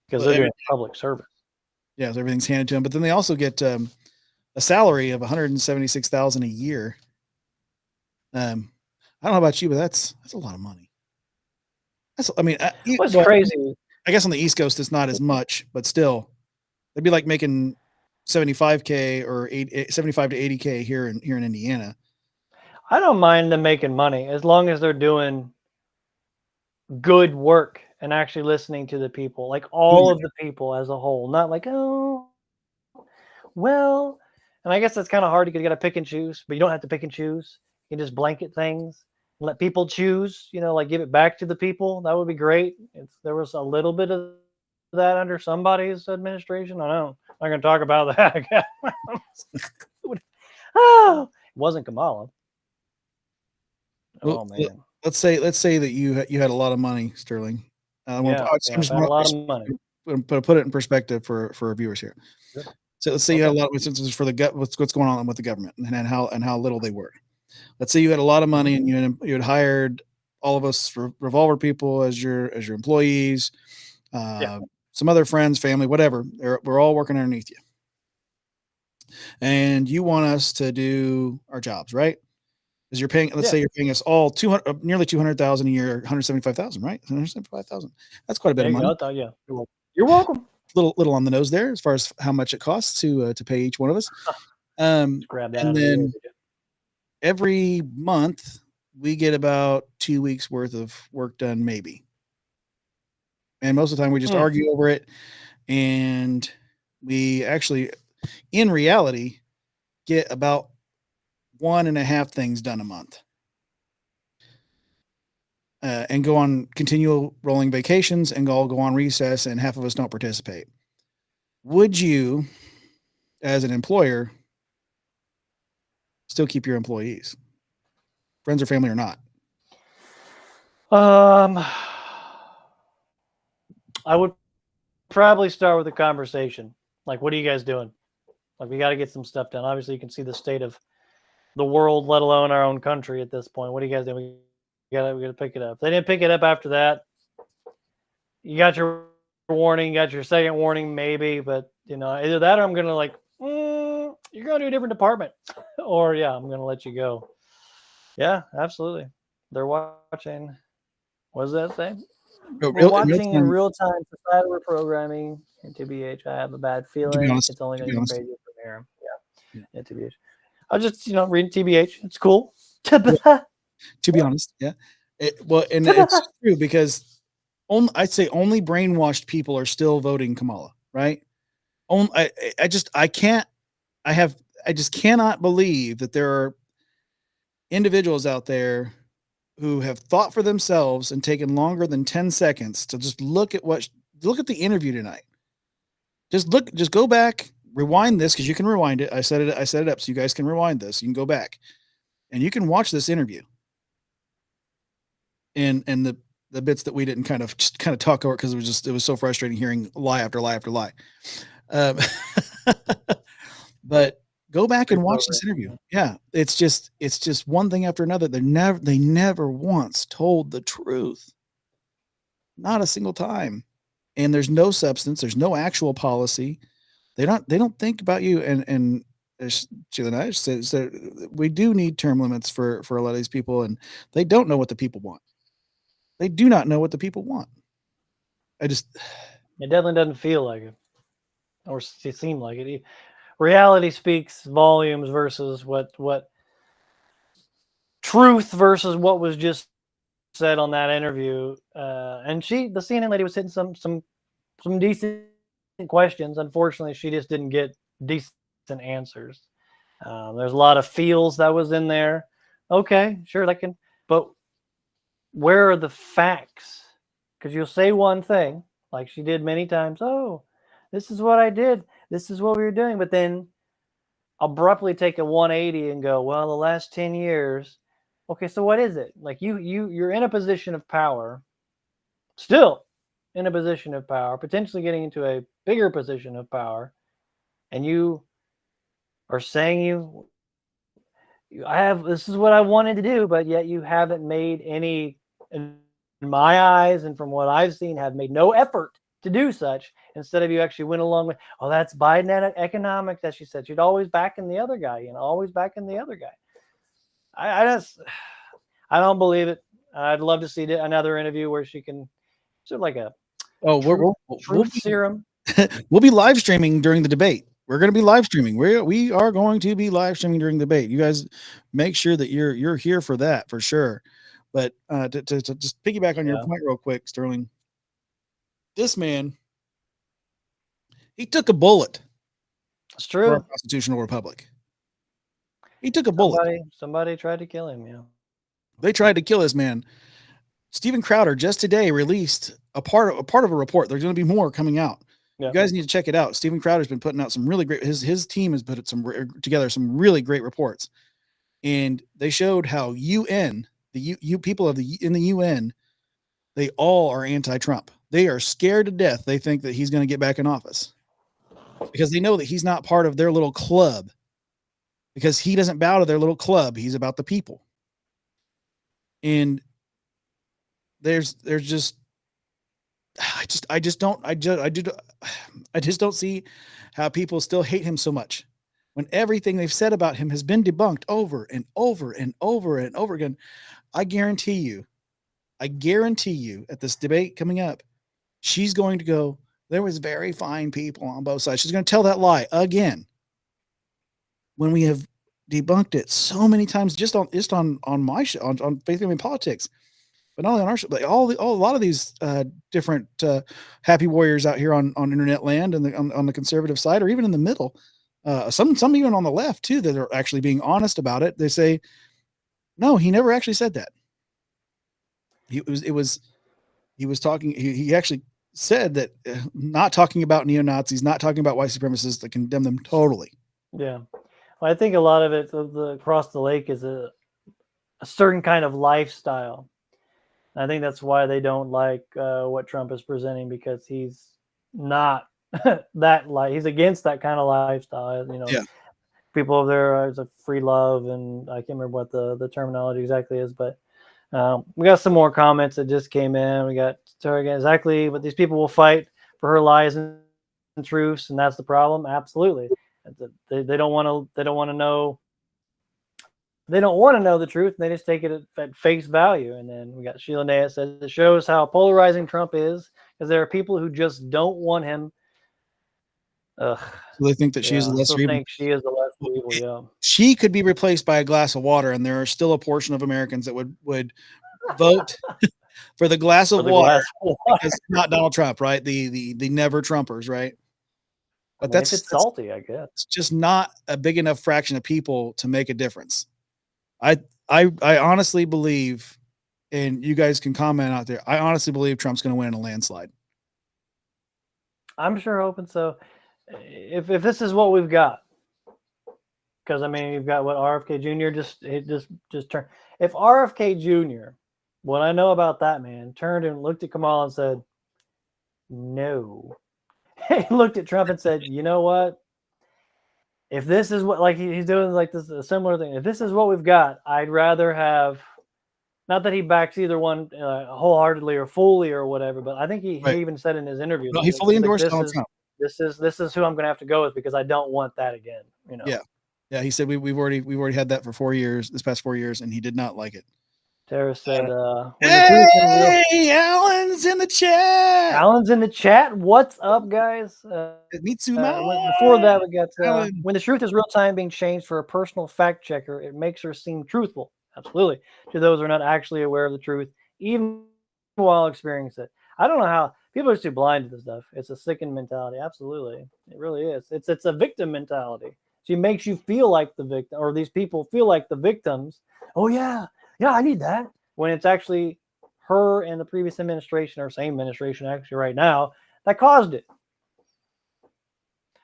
Because they're doing public service. Yeah, so everything's handed to them. But then they also get a salary of $176,000 a year. I don't know about you, but that's a lot of money. It's crazy. I guess on the East Coast it's not as much, but still. It'd be like making $75K or $75 to $80K here in Indiana. I don't mind them making money as long as they're doing good work and actually listening to the people, like all of the people as a whole, not like, oh, well, and I guess that's kind of hard because you got to pick and choose, but you don't have to pick and choose. You can just blanket things and let people choose, like give it back to the people. That would be great. There was a little bit of that under somebody's administration. I know. I'm not going to talk about that. It wasn't Kamala. Oh man. Let's say that you had a lot of money, Sterling. I'm going to a lot of money. Put it in perspective for our viewers here. Sure. So let's say you had a lot of instances for what's going on with the government and how little they work. Let's say you had a lot of money and you had hired all of us Revolver people as your employees. Some other friends, family, whatever. We're all working underneath you. And you want us to do our jobs, right? Because you're paying, let's say you're paying us all nearly $200,000 a year, $175,000, right? $175,000. That's quite a bit of money. Yeah. You're welcome. Little on the nose there as far as how much it costs to pay each one of us. Grab that. And then every month we get about 2 weeks worth of work done, maybe. And most of the time we just argue over it. And we actually, in reality, get about 1.5 things done a month. and go on continual rolling vacations and all go on recess, and half of us don't participate. Would you, as an employer, still keep your employees, friends or family or not? I would probably start with a conversation. Like, what are you guys doing? Like, we got to get some stuff done. Obviously, you can see the state of the world, let alone our own country at this point. What are you guys doing? We got to pick it up. If they didn't pick it up after that, you got your warning, you got your second warning, maybe. But, either that or I'm going to you're going to a different department. Or, yeah, I'm going to let you go. Yeah, absolutely. They're watching. What does that say? We're watching in real-time societal programming and TBH. I have a bad feeling. It's only going to be crazy from here. Yeah, TBH. I'll just, read TBH. It's cool. To be honest, yeah. It's true because I'd say only brainwashed people are still voting Kamala, right? I just cannot believe that there are individuals out there who have thought for themselves and taken longer than 10 seconds to just look at the interview tonight. Just go back, rewind this, because you can rewind it. I set it up so you guys can rewind this. You can go back and you can watch this interview. And the bits that we didn't kind of talk over because it was so frustrating hearing lie after lie after lie. But go back and watch this interview. Yeah, it's just one thing after another. They never once told the truth. Not a single time. And there's no substance. There's no actual policy. They don't think about you. And as Sheila and I said, we do need term limits for a lot of these people, and they don't know what the people want. They do not know what the people want. It definitely doesn't feel like it, or it seemed like it. Reality speaks volumes versus what truth versus what was just said on that interview. And the CNN lady was hitting some decent questions. Unfortunately, she just didn't get decent answers. There's a lot of feels that was in there. Okay, sure, but where are the facts? Because you'll say one thing, like she did many times. Oh, this is what I did. This is what we were doing. But then abruptly take a 180 and go, well, the last 10 years. Okay, so what is it? Like you're in a position of power, still in a position of power, potentially getting into a bigger position of power. And you are saying this is what I wanted to do, but yet you haven't made any, in my eyes and from what I've seen, have made no effort to do such. Instead of you actually went along with, oh, that's Biden economics, as she said. She'd always back in the other guy, always back in the other guy. I don't believe it. I'd love to see another interview where she can sort of like a truth serum. We'll be live streaming during the debate. We're going to be live streaming. We are going to be live streaming during the debate. You guys make sure that you're here for that for sure. But to just piggyback on your point real quick, Sterling, this man, he took a bullet. It's true. For our constitutional republic. He took a bullet. Somebody tried to kill him. Yeah. They tried to kill this man. Steven Crowder just today released a part of a report. There's going to be more coming out. Yeah. You guys need to check it out. Steven Crowder's been putting out some really great. His team has put together some really great reports, and they showed how UN, the people in the UN, they all are anti-Trump. They are scared to death. They think that he's going to get back in office because they know that he's not part of their little club. Because he doesn't bow to their little club. He's about the people. And there's just I just don't see how people still hate him so much when everything they've said about him has been debunked over and over and over and over again. I guarantee you at this debate coming up, she's going to go, there was very fine people on both sides. She's going to tell that lie again. When we have debunked it so many times, just on my show, on Faith Family Politics, but not only on our show, but a lot of these different happy warriors out here on internet land and on the conservative side, or even in the middle, some even on the left too, that are actually being honest about it. They say, no, he never actually said that. he was talking. He actually said that not talking about neo-Nazis, not talking about white supremacists, to condemn them totally. Yeah. Well, I think a lot of it across the lake is a certain kind of lifestyle. And I think that's why they don't like what Trump is presenting, because he's not he's against that kind of lifestyle. People over there is a free love, and I can't remember what the terminology exactly is, but we got some more comments that just came in. We got exactly, but these people will fight for her lies and truths, and that's the problem. Absolutely, they don't want to know. They don't want to know the truth. They just take it at face value. And then we got Sheila Naya says it shows how polarizing Trump is, because there are people who just don't want him. So they think that she is a lesser evil. Think she is the lesser evil. Yeah, she could be replaced by a glass of water, and there are still a portion of Americans that would vote for the glass of water. It's not Donald Trump, right? The never Trumpers, right? But if it's salty, I guess it's just not a big enough fraction of people to make a difference. I honestly believe, and you guys can comment out there, I honestly believe Trump's going to win in a landslide. I'm sure hoping so. If this is what we've got, because I mean, you've got what RFK Jr. just turned. If RFK Jr., what I know about that man, turned and looked at Kamala and said, "No," he looked at Trump and said, "You know what? If this is what, like he's doing, like this a similar thing. If this is what we've got, I'd rather have." Not that he backs either one wholeheartedly or fully or whatever, but I think he even said in his interview. No, he fully endorsed Donald Trump. This is who I'm going to have to go with, because I don't want that again. Yeah. He said we've already had that for 4 years. This past 4 years, and he did not like it. Tara said, "Hey, Alan's in the chat. Alan's in the chat. What's up, guys? Before that, we got when the truth is real time being changed for a personal fact checker, it makes her seem truthful. Absolutely. To those who are not actually aware of the truth, even while experiencing it. I don't know how people are just too blind to this stuff. It's a sickened mentality. Absolutely. It really is. It's a victim mentality. She makes you feel like the victim, or these people feel like the victims. Oh, yeah, I need that. When it's actually her and the previous administration, or same administration actually right now, that caused it.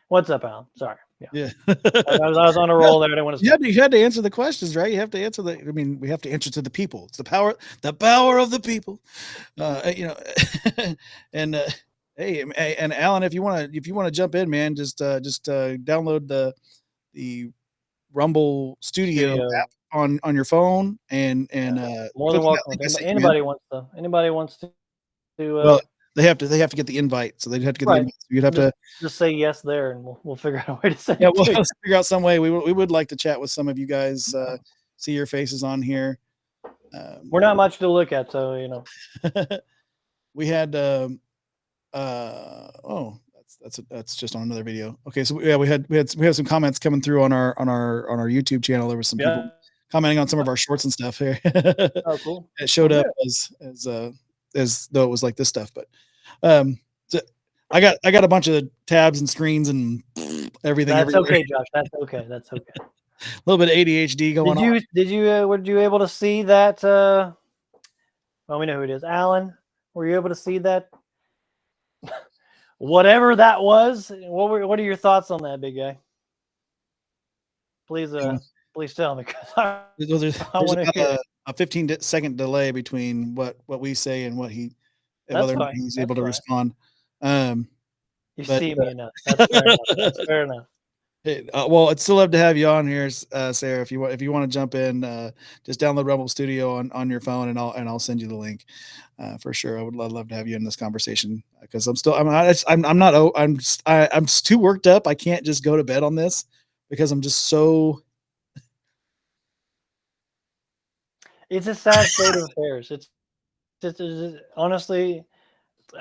What's up, Alan? Sorry. Yeah. I was on a roll there. I didn't want to. You had to answer the questions, right? You have to answer we have to answer to the people. It's the power of the people. And hey, and Alan, if you want to jump in, man, just download the Rumble Studio app on your phone, and more than welcome. Anybody wants to. Well, they have to get the invite, so they'd have to get the invite. So you'd have to just say yes there, and we'll figure out a way to say. Yeah, we'll figure out some way. We would like to chat with some of you guys, see your faces on here. We're not much to look at, so we had that's just on another video. Okay, so we had some comments coming through on our YouTube channel. There was some people commenting on some of our shorts and stuff here. Oh, cool. It showed up as though it was like this stuff, but so I got a bunch of tabs and screens and everything. That's okay, Josh. That's okay. A little bit of ADHD going on. Were you able to see that? Well, we know who it is. Alan, were you able to see that? Whatever that was. What are your thoughts on that, big guy? Please tell me, because I want to hear. A 15-second delay between what we say and whether or not he's able to respond. You see me enough. That's fair enough. Hey, well, I'd still love to have you on here, Sarah. If you want to jump in, just download Rumble Studio on your phone, and I'll send you the link for sure. I would love to have you in this conversation, because I'm too worked up. I can't just go to bed on this, because I'm just so. It's a sad state of affairs. It's honestly,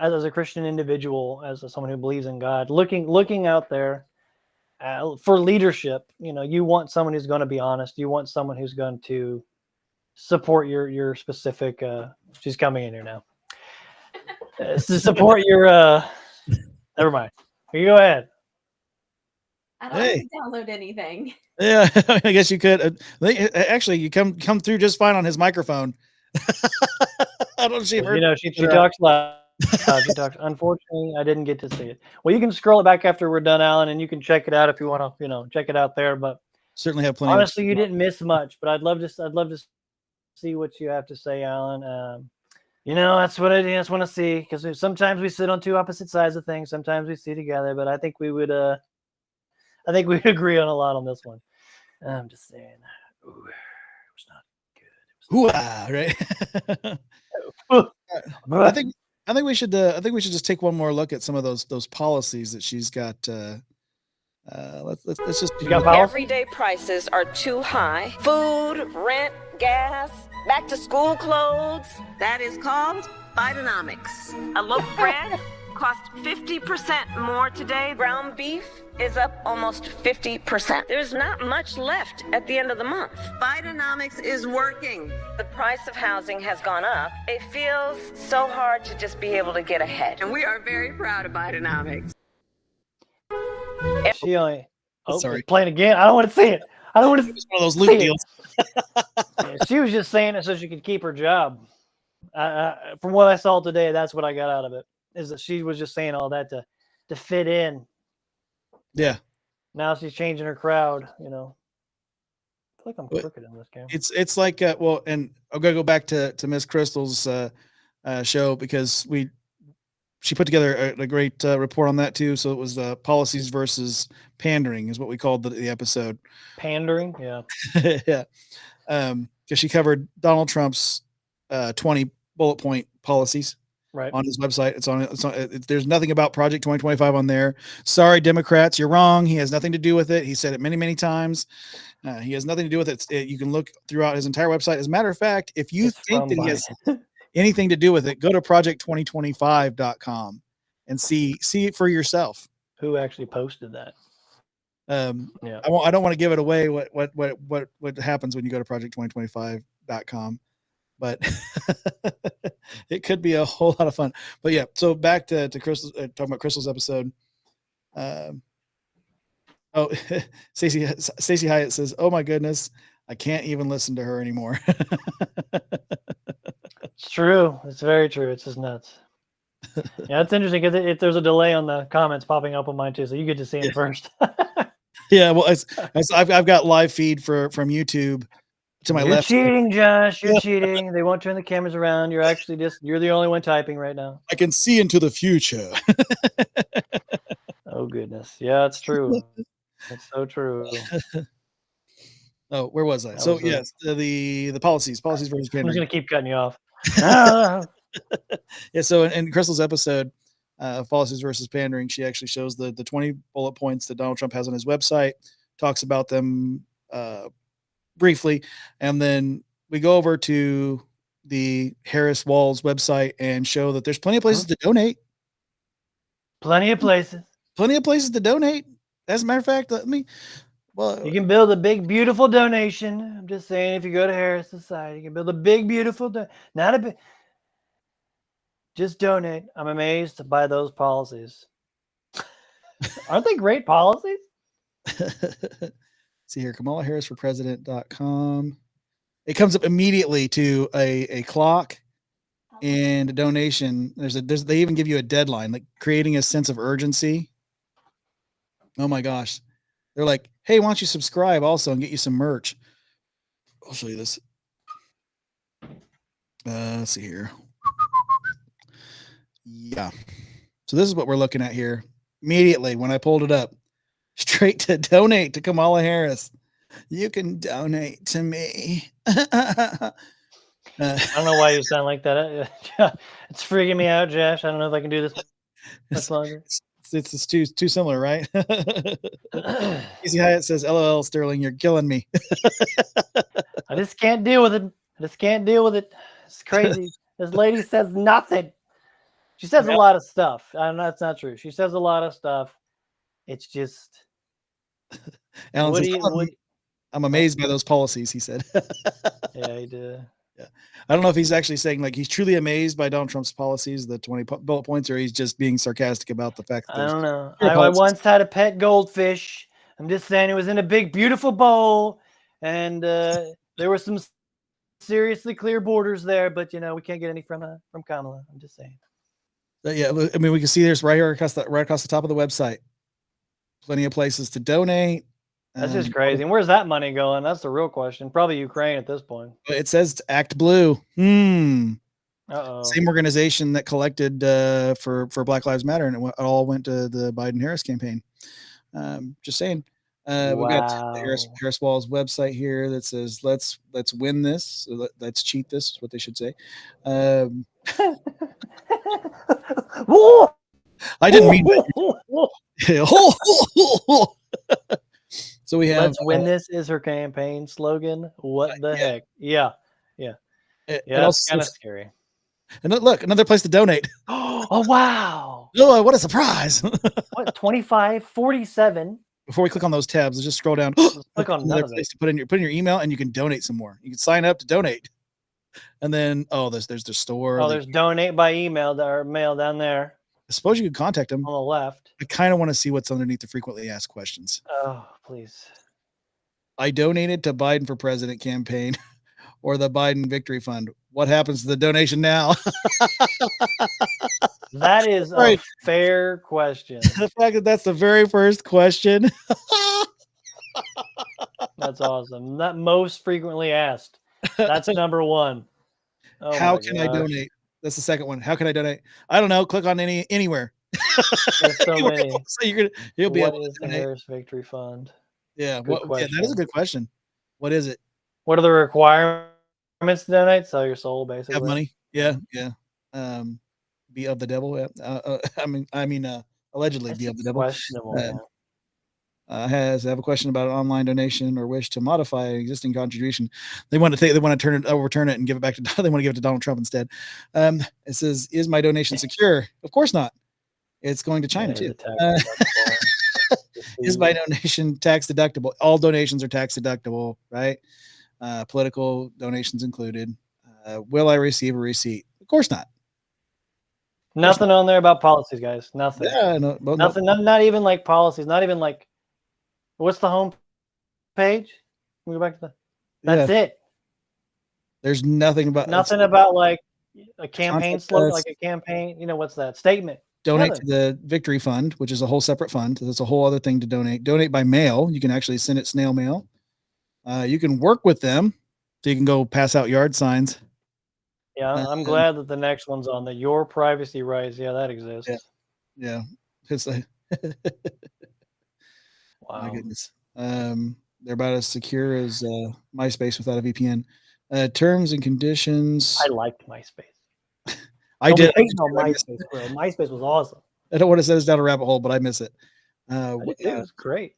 as a Christian individual, as someone who believes in God, looking out there for leadership. You want someone who's going to be honest. You want someone who's going to support your specific. She's coming in here now. To support your. Never mind. You go ahead. I don't have to download anything. Yeah, I guess you could. Actually, you come through just fine on his microphone. I don't know if she heard. You know, she talks loud. She talks. Unfortunately, I didn't get to see it. Well, you can scroll it back after we're done, Alan, and you can check it out if you want to. Check it out there. But certainly have plenty. Honestly, you didn't miss much. But I'd love to see what you have to say, Alan. That's what I just want to see, because sometimes we sit on two opposite sides of things. Sometimes we see together, but I think we would. I think we'd agree on a lot on this one. I'm just saying. Ooh, it was not good. Right. I think we should just take one more look at some of those policies that she's got. Let's just. Everyday prices are too high. Food, rent, gas, back to school clothes. That is called Bidenomics. A loaf of bread costs 50% more today. Ground beef is up almost 50%. There's not much left at the end of the month. Bidenomics is working. The price of housing has gone up. It feels so hard to just be able to get ahead. And we are very proud of Bidenomics. She only. Oh, sorry. Playing again. I don't want to see it. I don't want to. It's one of those loot deals. She was just saying it so she could keep her job. From what I saw today, that's what I got out of it. Is that she was just saying all that to fit in. Yeah. Now she's changing her crowd. I feel like I'm crooked in this game. It's like and I'm gonna go back to Miss Crystal's show, because she put together a great report on that too. So it was policies versus pandering is what we called the episode. Pandering, yeah. Yeah. Because she covered Donald Trump's 20 bullet point policies. Right. On his website. There's nothing about Project 2025 on there. Sorry, Democrats, you're wrong. He has nothing to do with it. He said it many, many times. He has nothing to do with it. You can look throughout his entire website. As a matter of fact, if you think that he has anything to do with it, go to project2025.com and see it for yourself. Who actually posted that? Yeah. I don't want to give it away what happens when you go to project2025.com. But it could be a whole lot of fun. But yeah, so back to Crystal, talking about Crystal's episode. Stacey Hyatt says, "Oh my goodness, I can't even listen to her anymore." It's true. It's very true. It's just nuts. Yeah, it's interesting because there's a delay on the comments popping up on mine too, so you get to see it first. Yeah, well, I've got live feed from YouTube. To my left. You're cheating, Josh. You're cheating. They won't turn the cameras around. You're actually you're the only one typing right now. I can see into the future. Oh, goodness. Yeah, it's true. It's so true. Oh, where was I? So, yes, the policies versus pandering. I'm just going to keep cutting you off. Yeah, so in Crystal's episode of policies versus pandering, she actually shows the 20 bullet points that Donald Trump has on his website, talks about them briefly, and then we go over to the Harris Walz website and show that there's plenty of places to donate. Plenty of places to donate. As a matter of fact, you can build a big, beautiful donation. I'm just saying, if you go to Harris Society, you can build a big, beautiful, just donate. I'm amazed by those policies. Aren't they great policies? See here, Kamala Harris for president.com. It comes up immediately to a clock and a donation. They even give you a deadline, like creating a sense of urgency. Oh my gosh. They're like, hey, why don't you subscribe also and get you some merch? I'll show you this. Let's see here. Yeah. So this is what we're looking at here. Immediately when I pulled it up. Straight to donate to Kamala Harris. You can donate to me. I don't know why you sound like that. It's freaking me out, Josh. I don't know if I can do this much longer. It's too similar, right? Easy Hyatt says, "LOL, Sterling, you're killing me." I just can't deal with it. It's crazy. This lady says nothing. She says a lot of stuff. I know that's not true. She says a lot of stuff. It's just. Alan says, I'm amazed by those policies, he said. Yeah, he did. Yeah. I don't know if he's actually saying like he's truly amazed by Donald Trump's policies, the 20 bullet points, or he's just being sarcastic about the fact that I don't know. I once had a pet goldfish. I'm just saying it was in a big, beautiful bowl, and there were some seriously clear borders there, but we can't get any from Kamala. I'm just saying. Yeah, I mean, we can see this right here across the top of the website. Plenty of places to donate. That's just crazy. And where's that money going? That's the real question. Probably Ukraine at this point. It says Act Blue. Uh-oh. Same organization that collected for Black Lives Matter, and it all went to the Biden-Harris campaign. Just saying. We've got the Harris Walz website here that says let's win this. Let's cheat this is what they should say. I didn't mean that. So we have let's win this is her campaign slogan. What the heck? Yeah. That's kind of scary. And look, another place to donate. Oh wow. Oh, what a surprise. What 2547. Before we click on those tabs, let's just scroll down. Click on another place to put in your email, and you can donate some more. You can sign up to donate, and then there's the store. Oh, there's donate by email or mail down there. I suppose you could contact them on the left. I kind of want to see what's underneath the frequently asked questions. Oh, please. I donated to Biden for President campaign or the Biden Victory Fund. What happens to the donation now? That is a fair question. The fact that that's the very first question. That's awesome. That most frequently asked. That's number one. Oh How can I donate? That's the second one. How can I donate? I don't know. Click on anywhere. There's so many. So you'll be able to the Harris Victory Fund? Yeah, that is a good question. What is it? What are the requirements to donate? Sell your soul, basically. Have money. Yeah. Be of the devil. Allegedly That's be of the devil. Questionable. I have a question about an online donation or wish to modify an existing contribution. They want to overturn it and give it back to. They want to give it to Donald Trump instead. It says, "Is my donation secure?" Of course not. It's going to China too. Is my donation tax deductible? All donations are tax deductible, right? Political donations included. Will I receive a receipt? Of course not. Nothing on there about policies, guys. Nothing. Yeah, nothing. Not even like policies. Not even like. What's the home page? Can we go back to That's it. There's nothing about like a campaign slogan, like a campaign. What's that statement? Donate to the Victory Fund, which is a whole separate fund. That's a whole other thing to donate. Donate by mail. You can actually send it snail mail. You can work with them, so you can go pass out yard signs. Yeah, I'm glad that the next one's on the your privacy rights. Yeah, that exists. Yeah. It's like wow. My goodness. They're about as secure as MySpace without a VPN. Terms and conditions. I liked MySpace. I did. MySpace, bro. MySpace was awesome. I don't want to send us down a rabbit hole, but I miss it. It was great.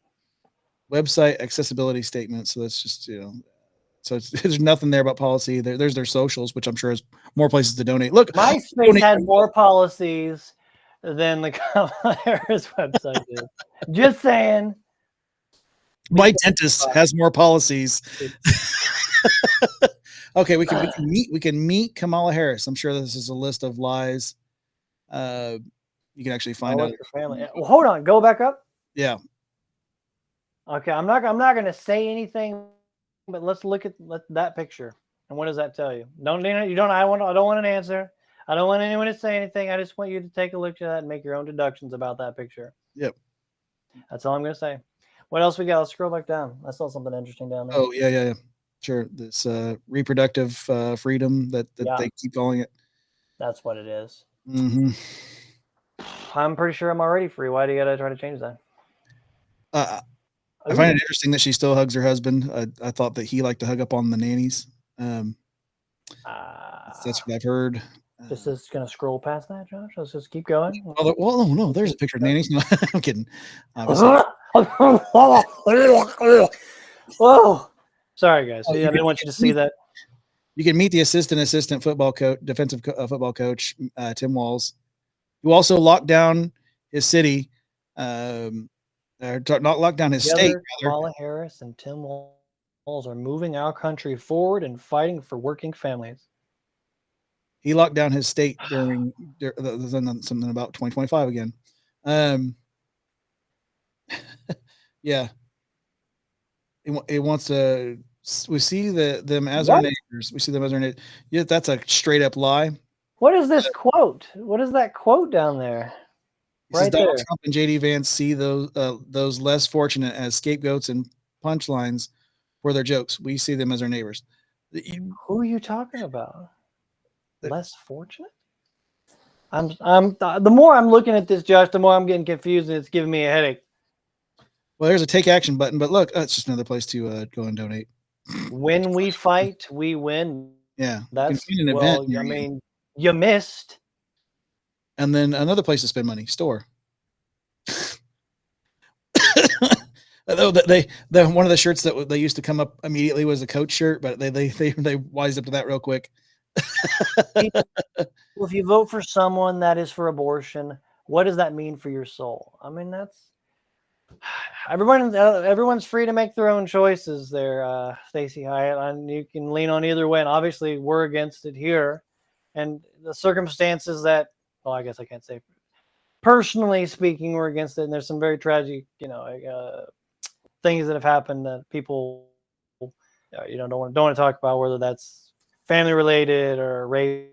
Website accessibility statement. So that's just, so there's nothing there about policy. There's their socials, which I'm sure has more places to donate. Look, MySpace had more policies than the Kamala Harris website did. Just saying. My dentist has more policies. Okay, we can meet Kamala Harris. I'm sure this is a list of lies. You can actually find out. Your family. Well, hold on. Go back up. Yeah. Okay, I'm not going to say anything, but let's look at that picture. And what does that tell you? I don't want an answer. I don't want anyone to say anything. I just want you to take a look at that and make your own deductions about that picture. Yep. That's all I'm going to say. What else we got? Let's scroll back down. I saw something interesting down there. Oh, yeah. Sure. This reproductive freedom that they keep calling it. That's what it is. Mm-hmm. I'm pretty sure I'm already free. Why do you got to try to change that? I find it interesting that she still hugs her husband. I thought that he liked to hug up on the nannies. That's what I've heard. This is going to scroll past that, Josh. Let's just keep going. Well, no, there's a picture of nannies. No, I'm kidding. Whoa. Sorry, guys. I didn't want you to see that. You can meet the assistant football coach, defensive football coach, Tim Walz, who also locked down his city, not locked down his state. Kamala Harris and Tim Walz are moving our country forward and fighting for working families. He locked down his state during something about 2025 again. Yeah. It wants to We see them as our neighbors. We see them as our neighbors. Yeah, that's a straight up lie. What is this quote? What is that quote down there? He says Donald Trump and JD Vance see those less fortunate as scapegoats and punchlines for their jokes. We see them as our neighbors. Who are you talking about? Less fortunate? The more I'm looking at this, Josh, the more I'm getting confused, and it's giving me a headache. Well, there's a take action button, but look, it's just another place to go and donate. When we fight, we win. Yeah, that's an event. I mean, you missed. And then another place to spend money, store. They one of the shirts that they used to come up immediately was a coach shirt, but they wised up to that real quick. Well, if you vote for someone that is for abortion, what does that mean for your soul? I mean, that's everyone's free to make their own choices there, Stacey Hyatt, and you can lean on either way. And obviously, we're against it here, and the circumstances that, well, I guess I can't say personally speaking, we're against it. And there's some very tragic, things that have happened that people, don't want to talk about, whether that's family related or rape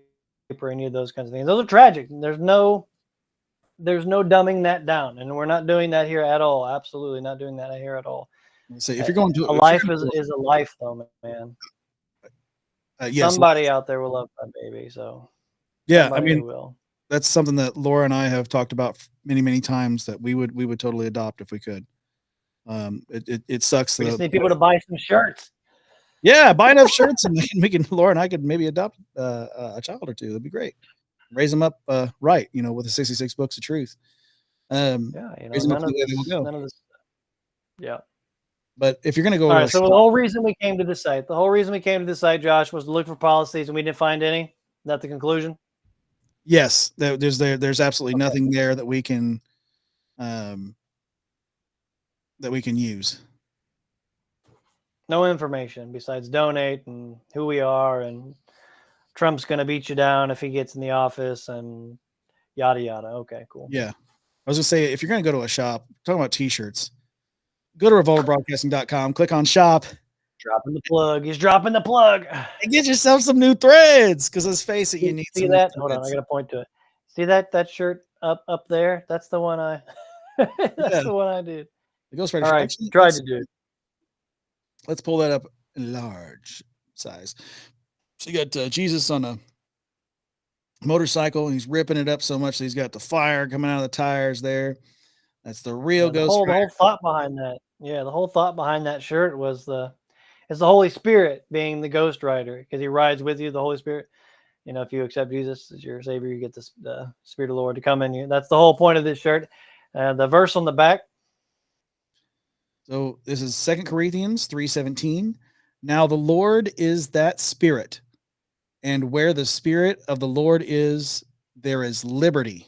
or any of those kinds of things. Those are tragic. There's no dumbing that down, and we're not doing that here at all. Absolutely not doing that here at all. So if you're going to a life is a life, though, man. Yes, somebody out there will love that baby. So yeah, I mean, that's something that Laura and I have talked about many times, that we would totally adopt if we could. It sucks. We just need people to buy some shirts. Yeah, buy enough shirts, and Laura and I could maybe adopt a child or two. That'd be great. Raise them up right, with the 66 books of truth. None of this. Yeah. But if you're going to go, all right. So the whole reason we came to this site, Josh, was to look for policies, and we didn't find any. Is that the conclusion? Yes, there's absolutely nothing there that we can use. No information besides donate and who we are, and Trump's going to beat you down if he gets in the office, and yada yada. Okay, cool. Yeah, I was gonna say, if you're going to go to a shop, talking about t-shirts, go to revolverbroadcasting.com, click on shop. Dropping the plug. He's dropping the plug. And get yourself some new threads, because let's face it, you need. See that? Hold on, I got to point to it. See that shirt up there? That's the one I. That's the one I did. It goes right. All right, tried to do it. Let's pull that up in large size. So you got Jesus on a motorcycle, and he's ripping it up so much that he's got the fire coming out of the tires there. That's the real Ghost Rider. The whole thought behind that. Yeah, the whole thought behind that shirt was it's the Holy Spirit being the Ghost Rider, because he rides with you, the Holy Spirit. If you accept Jesus as your Savior, you get the Spirit of the Lord to come in you. That's the whole point of this shirt. The verse on the back. So this is 2 Corinthians 3:17. Now the Lord is that Spirit, and where the Spirit of the Lord is, there is liberty.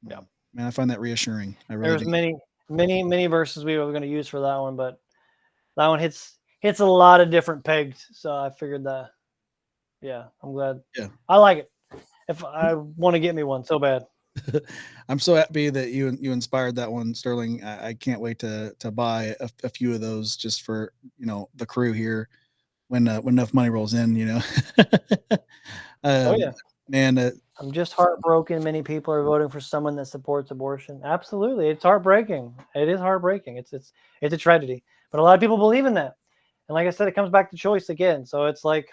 Yeah, man, I find that reassuring. There's many verses we were going to use for that one, but that one hits a lot of different pegs. So I figured that. Yeah, I'm glad. Yeah, I like it. If I want to get me one so bad. I'm so happy that you inspired that one, Sterling. I can't wait to buy a few of those just for the crew here when enough money rolls in. Oh yeah, man. I'm just heartbroken. Many people are voting for someone that supports abortion. Absolutely, it's heartbreaking. It is heartbreaking. It's a tragedy, but a lot of people believe in that. And like I said, it comes back to choice again. So it's like.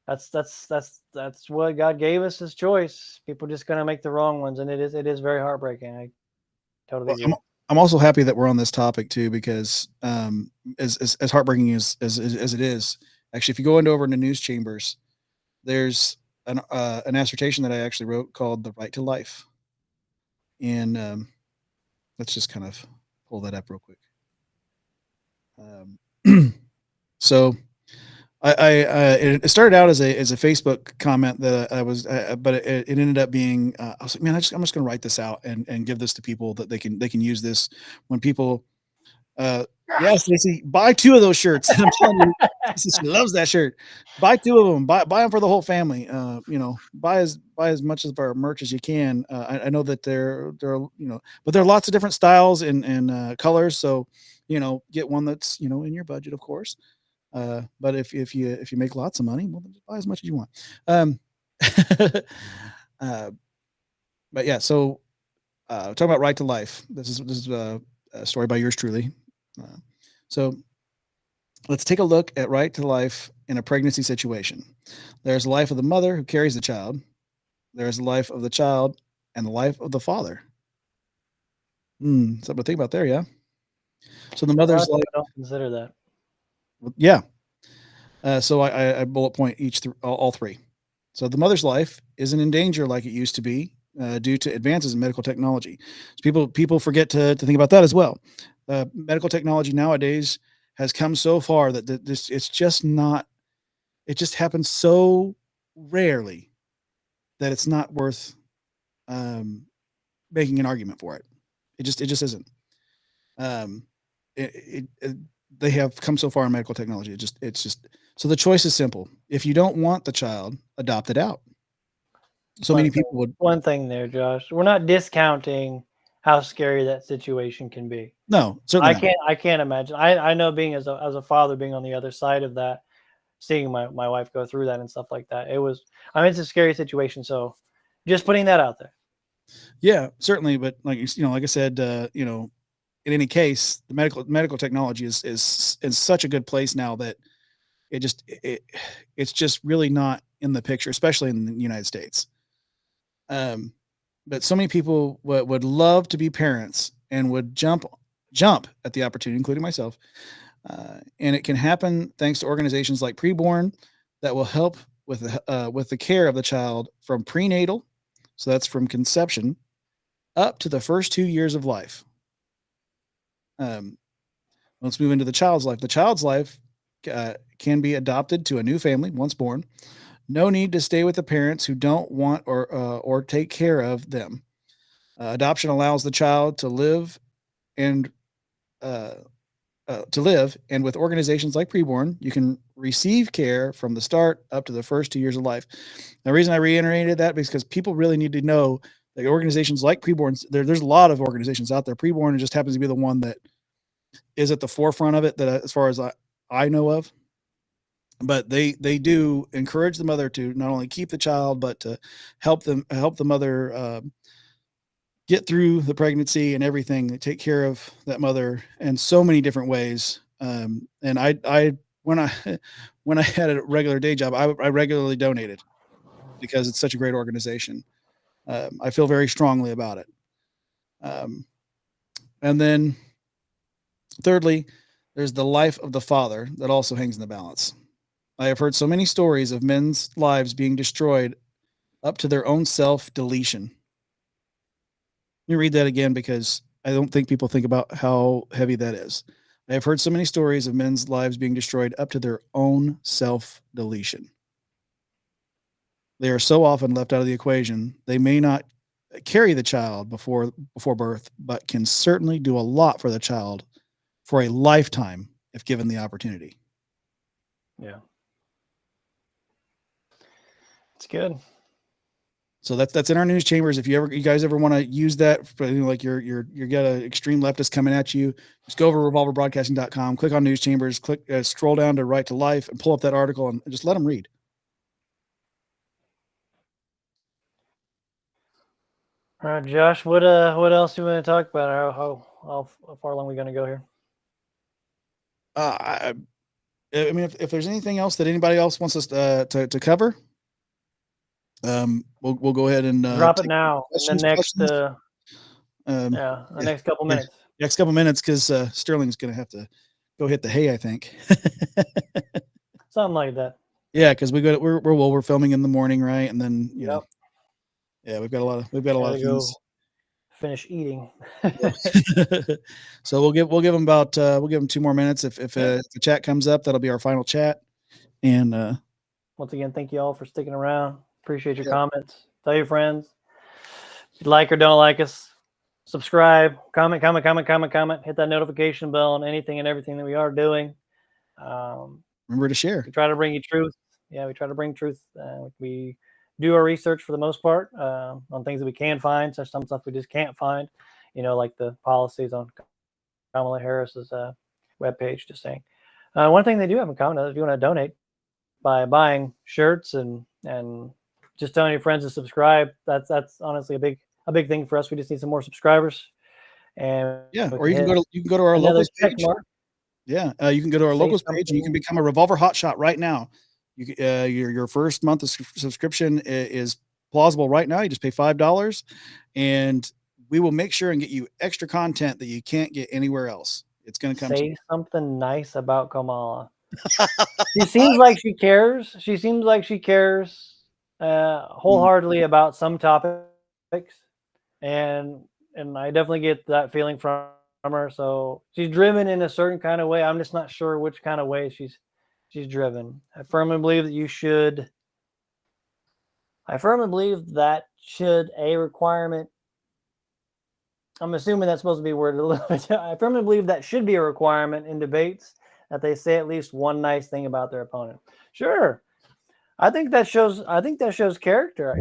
That's what God gave us as choice. People just gonna make the wrong ones, and it is very heartbreaking. I totally agree. I'm also happy that we're on this topic too, because as heartbreaking as it is, actually, if you go over into news chambers, there's an assertion that I actually wrote called "The Right to Life," and let's just kind of pull that up real quick. So. It started out as a Facebook comment that I was, but it ended up being. I was like, man, I'm just going to write this out and give this to people that they can use this when people. Yeah, Stacey, buy 2 of those shirts. I'm telling you, she loves that shirt. Buy 2 of them. Buy them for the whole family. Buy as much of our merch as you can. I know that they're but there are lots of different styles and colors. So, get one that's in your budget, of course. But if you make lots of money, well, then just buy as much as you want. But yeah, so talking about Right to Life. This is a story by yours truly. So let's take a look at Right to Life in a pregnancy situation. There's the life of the mother who carries the child. There's the life of the child and the life of the father. Something to think about there, yeah. So the mother's life. I don't consider that. Yeah. So I bullet point all 3. So the mother's life isn't in danger like it used to be due to advances in medical technology. So people forget to think about that as well. Medical technology nowadays has come so far that it's just not. It just happens so rarely that it's not worth making an argument for it. It just isn't. They have come so far in medical technology. It's just so the choice is simple. If you don't want the child, adopt it out. So many people would. One thing there, Josh. We're not discounting how scary that situation can be. No, certainly not. I can't imagine. I know being as a father, being on the other side of that, seeing my wife go through that and stuff like that. It's a scary situation. So just putting that out there. Yeah, certainly. But like I said, in any case, the medical technology is in such a good place now that it's just really not in the picture, especially in the United States. But so many people would love to be parents and would jump at the opportunity, including myself. And it can happen thanks to organizations like Preborn that will help with the care of the child from prenatal, so that's from conception, up to the first 2 years of life. Let's move into the child's life. The child's life can be adopted to a new family once born. No need to stay with the parents who don't want or take care of them. Adoption allows the child to live and with organizations like Preborn, you can receive care from the start up to the first 2 years of life. The reason I reiterated that is because people really need to know that organizations like Preborn, there's a lot of organizations out there. Preborn just happens to be the one that is at the forefront of it, that as far as I know of. But they do encourage the mother to not only keep the child, but to help the mother get through the pregnancy and everything. They take care of that mother in so many different ways. And when I had a regular day job, I regularly donated because it's such a great organization. I feel very strongly about it. And then thirdly, there's the life of the father that also hangs in the balance. I have heard so many stories of men's lives being destroyed up to their own self-deletion. Let me read that again because I don't think people think about how heavy that is. I have heard so many stories of men's lives being destroyed up to their own self-deletion. They are so often left out of the equation. They may not carry the child before birth, but can certainly do a lot for the child for a lifetime if given the opportunity. Yeah. It's good. So that's in our news chambers. If you guys ever want to use that, for, like you're got an extreme leftist coming at you, just go over to revolverbroadcasting.com, click on news chambers, scroll down to Right to Life, and pull up that article and just let them read. All right, Josh. What else do you want to talk about? How far along are we going to go here? I mean, if there's anything else that anybody else wants us to cover. We'll go ahead and drop it now in the next next couple minutes. Next couple minutes, because Sterling's going to have to go hit the hay, I think. Something like that. Yeah, because we're filming in the morning, right? And then you know, yeah, we've got a lot of things. Finish eating. So we'll give them about 2 more minutes. If the chat comes up, that'll be our final chat. And once again, thank you all for sticking around. Appreciate your comments. Tell your friends. If you like or don't like us, subscribe, comment, hit that notification bell on anything and everything that we are doing. Remember to share. We try to bring you truth. Yeah, we try to bring truth. We do our research for the most part on things that we can find. There's some stuff we just can't find, like the policies on Kamala Harris's webpage, just saying. One thing they do have in common, if you want to donate by buying shirts and just telling your friends to subscribe, that's honestly a big thing for us. We just need some more subscribers. And or you can go to our locals page. Yeah, you can go to our locals page and you can become a Revolver Hotshot right now. Your first month of subscription is plausible right now. You just pay $5, and we will make sure and get you extra content that you can't get anywhere else. It's going to come. Say something nice about Kamala. She seems like she cares. She seems like she cares wholeheartedly about some topics, and I definitely get that feeling from her. So she's driven in a certain kind of way. I'm just not sure which kind of way she's driven. I firmly believe that should a requirement. I'm assuming that's supposed to be worded a little bit. I firmly believe that should be a requirement in debates that they say at least one nice thing about their opponent. Sure. I think that shows character.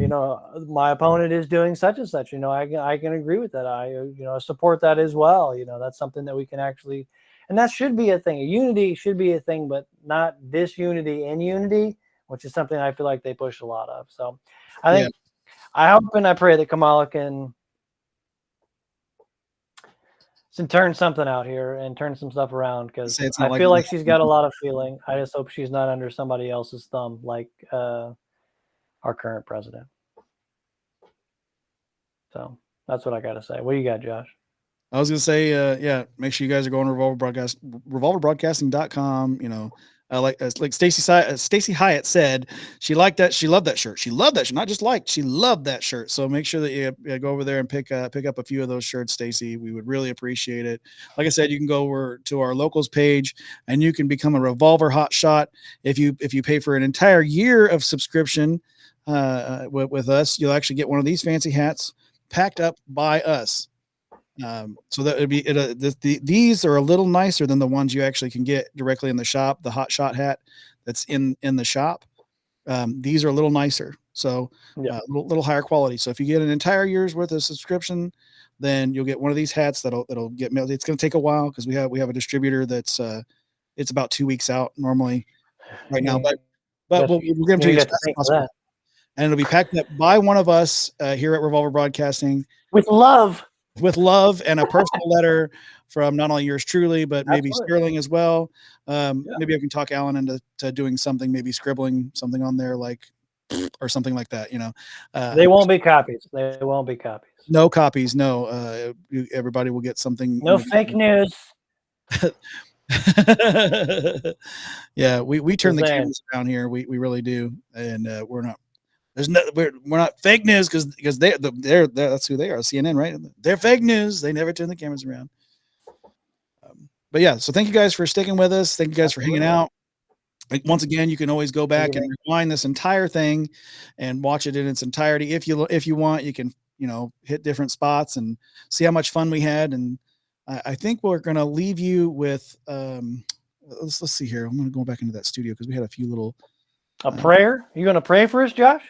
My opponent is doing such and such. I can agree with that. I support that as well. That's something that we can actually, and that should be a thing. Unity should be a thing, but not disunity in unity, which is something I feel like they push a lot of. So I think I hope and I pray that Kamala can turn something out here and turn some stuff around, because I feel like she's got a lot of feeling. I just hope she's not under somebody else's thumb like our current president. So that's what I got to say. What do you got, Josh? I was going to say, make sure you guys are going to revolverbroadcasting.com. Like Stacey Hyatt said, she liked that. She loved that shirt. She loved that shirt. Not just liked, she loved that shirt. So make sure that you go over there and pick up a few of those shirts, Stacey. We would really appreciate it. Like I said, you can go over to our locals page and you can become a Revolver Hotshot. If you pay for an entire year of subscription with us, you'll actually get one of these fancy hats packed up by us. So that would be these are a little nicer than the ones you actually can get directly in the shop. The Hot Shot hat that's in the shop. These are a little nicer, so a little higher quality. So if you get an entire year's worth of subscription, then you'll get one of these hats that'll get mailed. It's going to take a while because we have a distributor that's it's about 2 weeks out normally right now, but we'll get them to you as fast as possible. And it'll be packed up by one of us here at Revolver Broadcasting with love and a personal letter from not only yours truly, but maybe Sterling as well. Maybe I can talk Alan into doing something, maybe scribbling something on there, like, or something like that, they won't be copies. They won't be copies. No copies. No, everybody will get something. No fake news. Yeah. We turn the cameras around here. We really do. And we're not fake news because they're that's who they are. CNN, right? They're fake news. They never turn the cameras around. But yeah, so thank you guys for sticking with us. Thank you guys for hanging out. Once again, you can always go back and rewind this entire thing and watch it in its entirety. If you want, you can, hit different spots and see how much fun we had. And I think we're going to leave you with, let's see here. I'm going to go back into that studio because we had a few little, a prayer. You going to pray for us, Josh?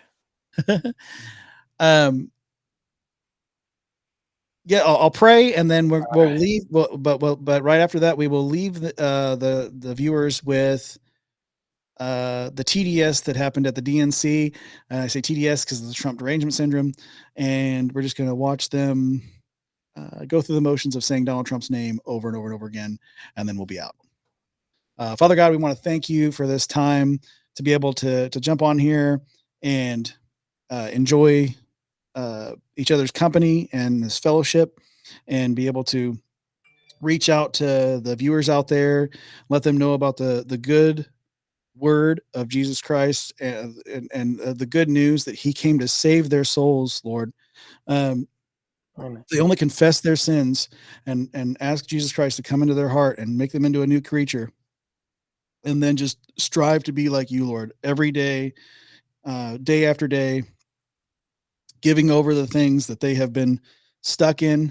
Yeah, I'll pray, and then we'll leave. But right after that, we will leave the viewers with the TDS that happened at the DNC. I say TDS because of the Trump derangement syndrome, and we're just going to watch them go through the motions of saying Donald Trump's name over and over and over again, and then we'll be out. Father God, we want to thank you for this time to be able to jump on here and enjoy each other's company and this fellowship, and be able to reach out to the viewers out there, let them know about the good word of Jesus Christ and the good news that he came to save their souls, Lord. They only confess their sins and ask Jesus Christ to come into their heart and make them into a new creature, and then just strive to be like you, Lord, every day, day after day, giving over the things that they have been stuck in,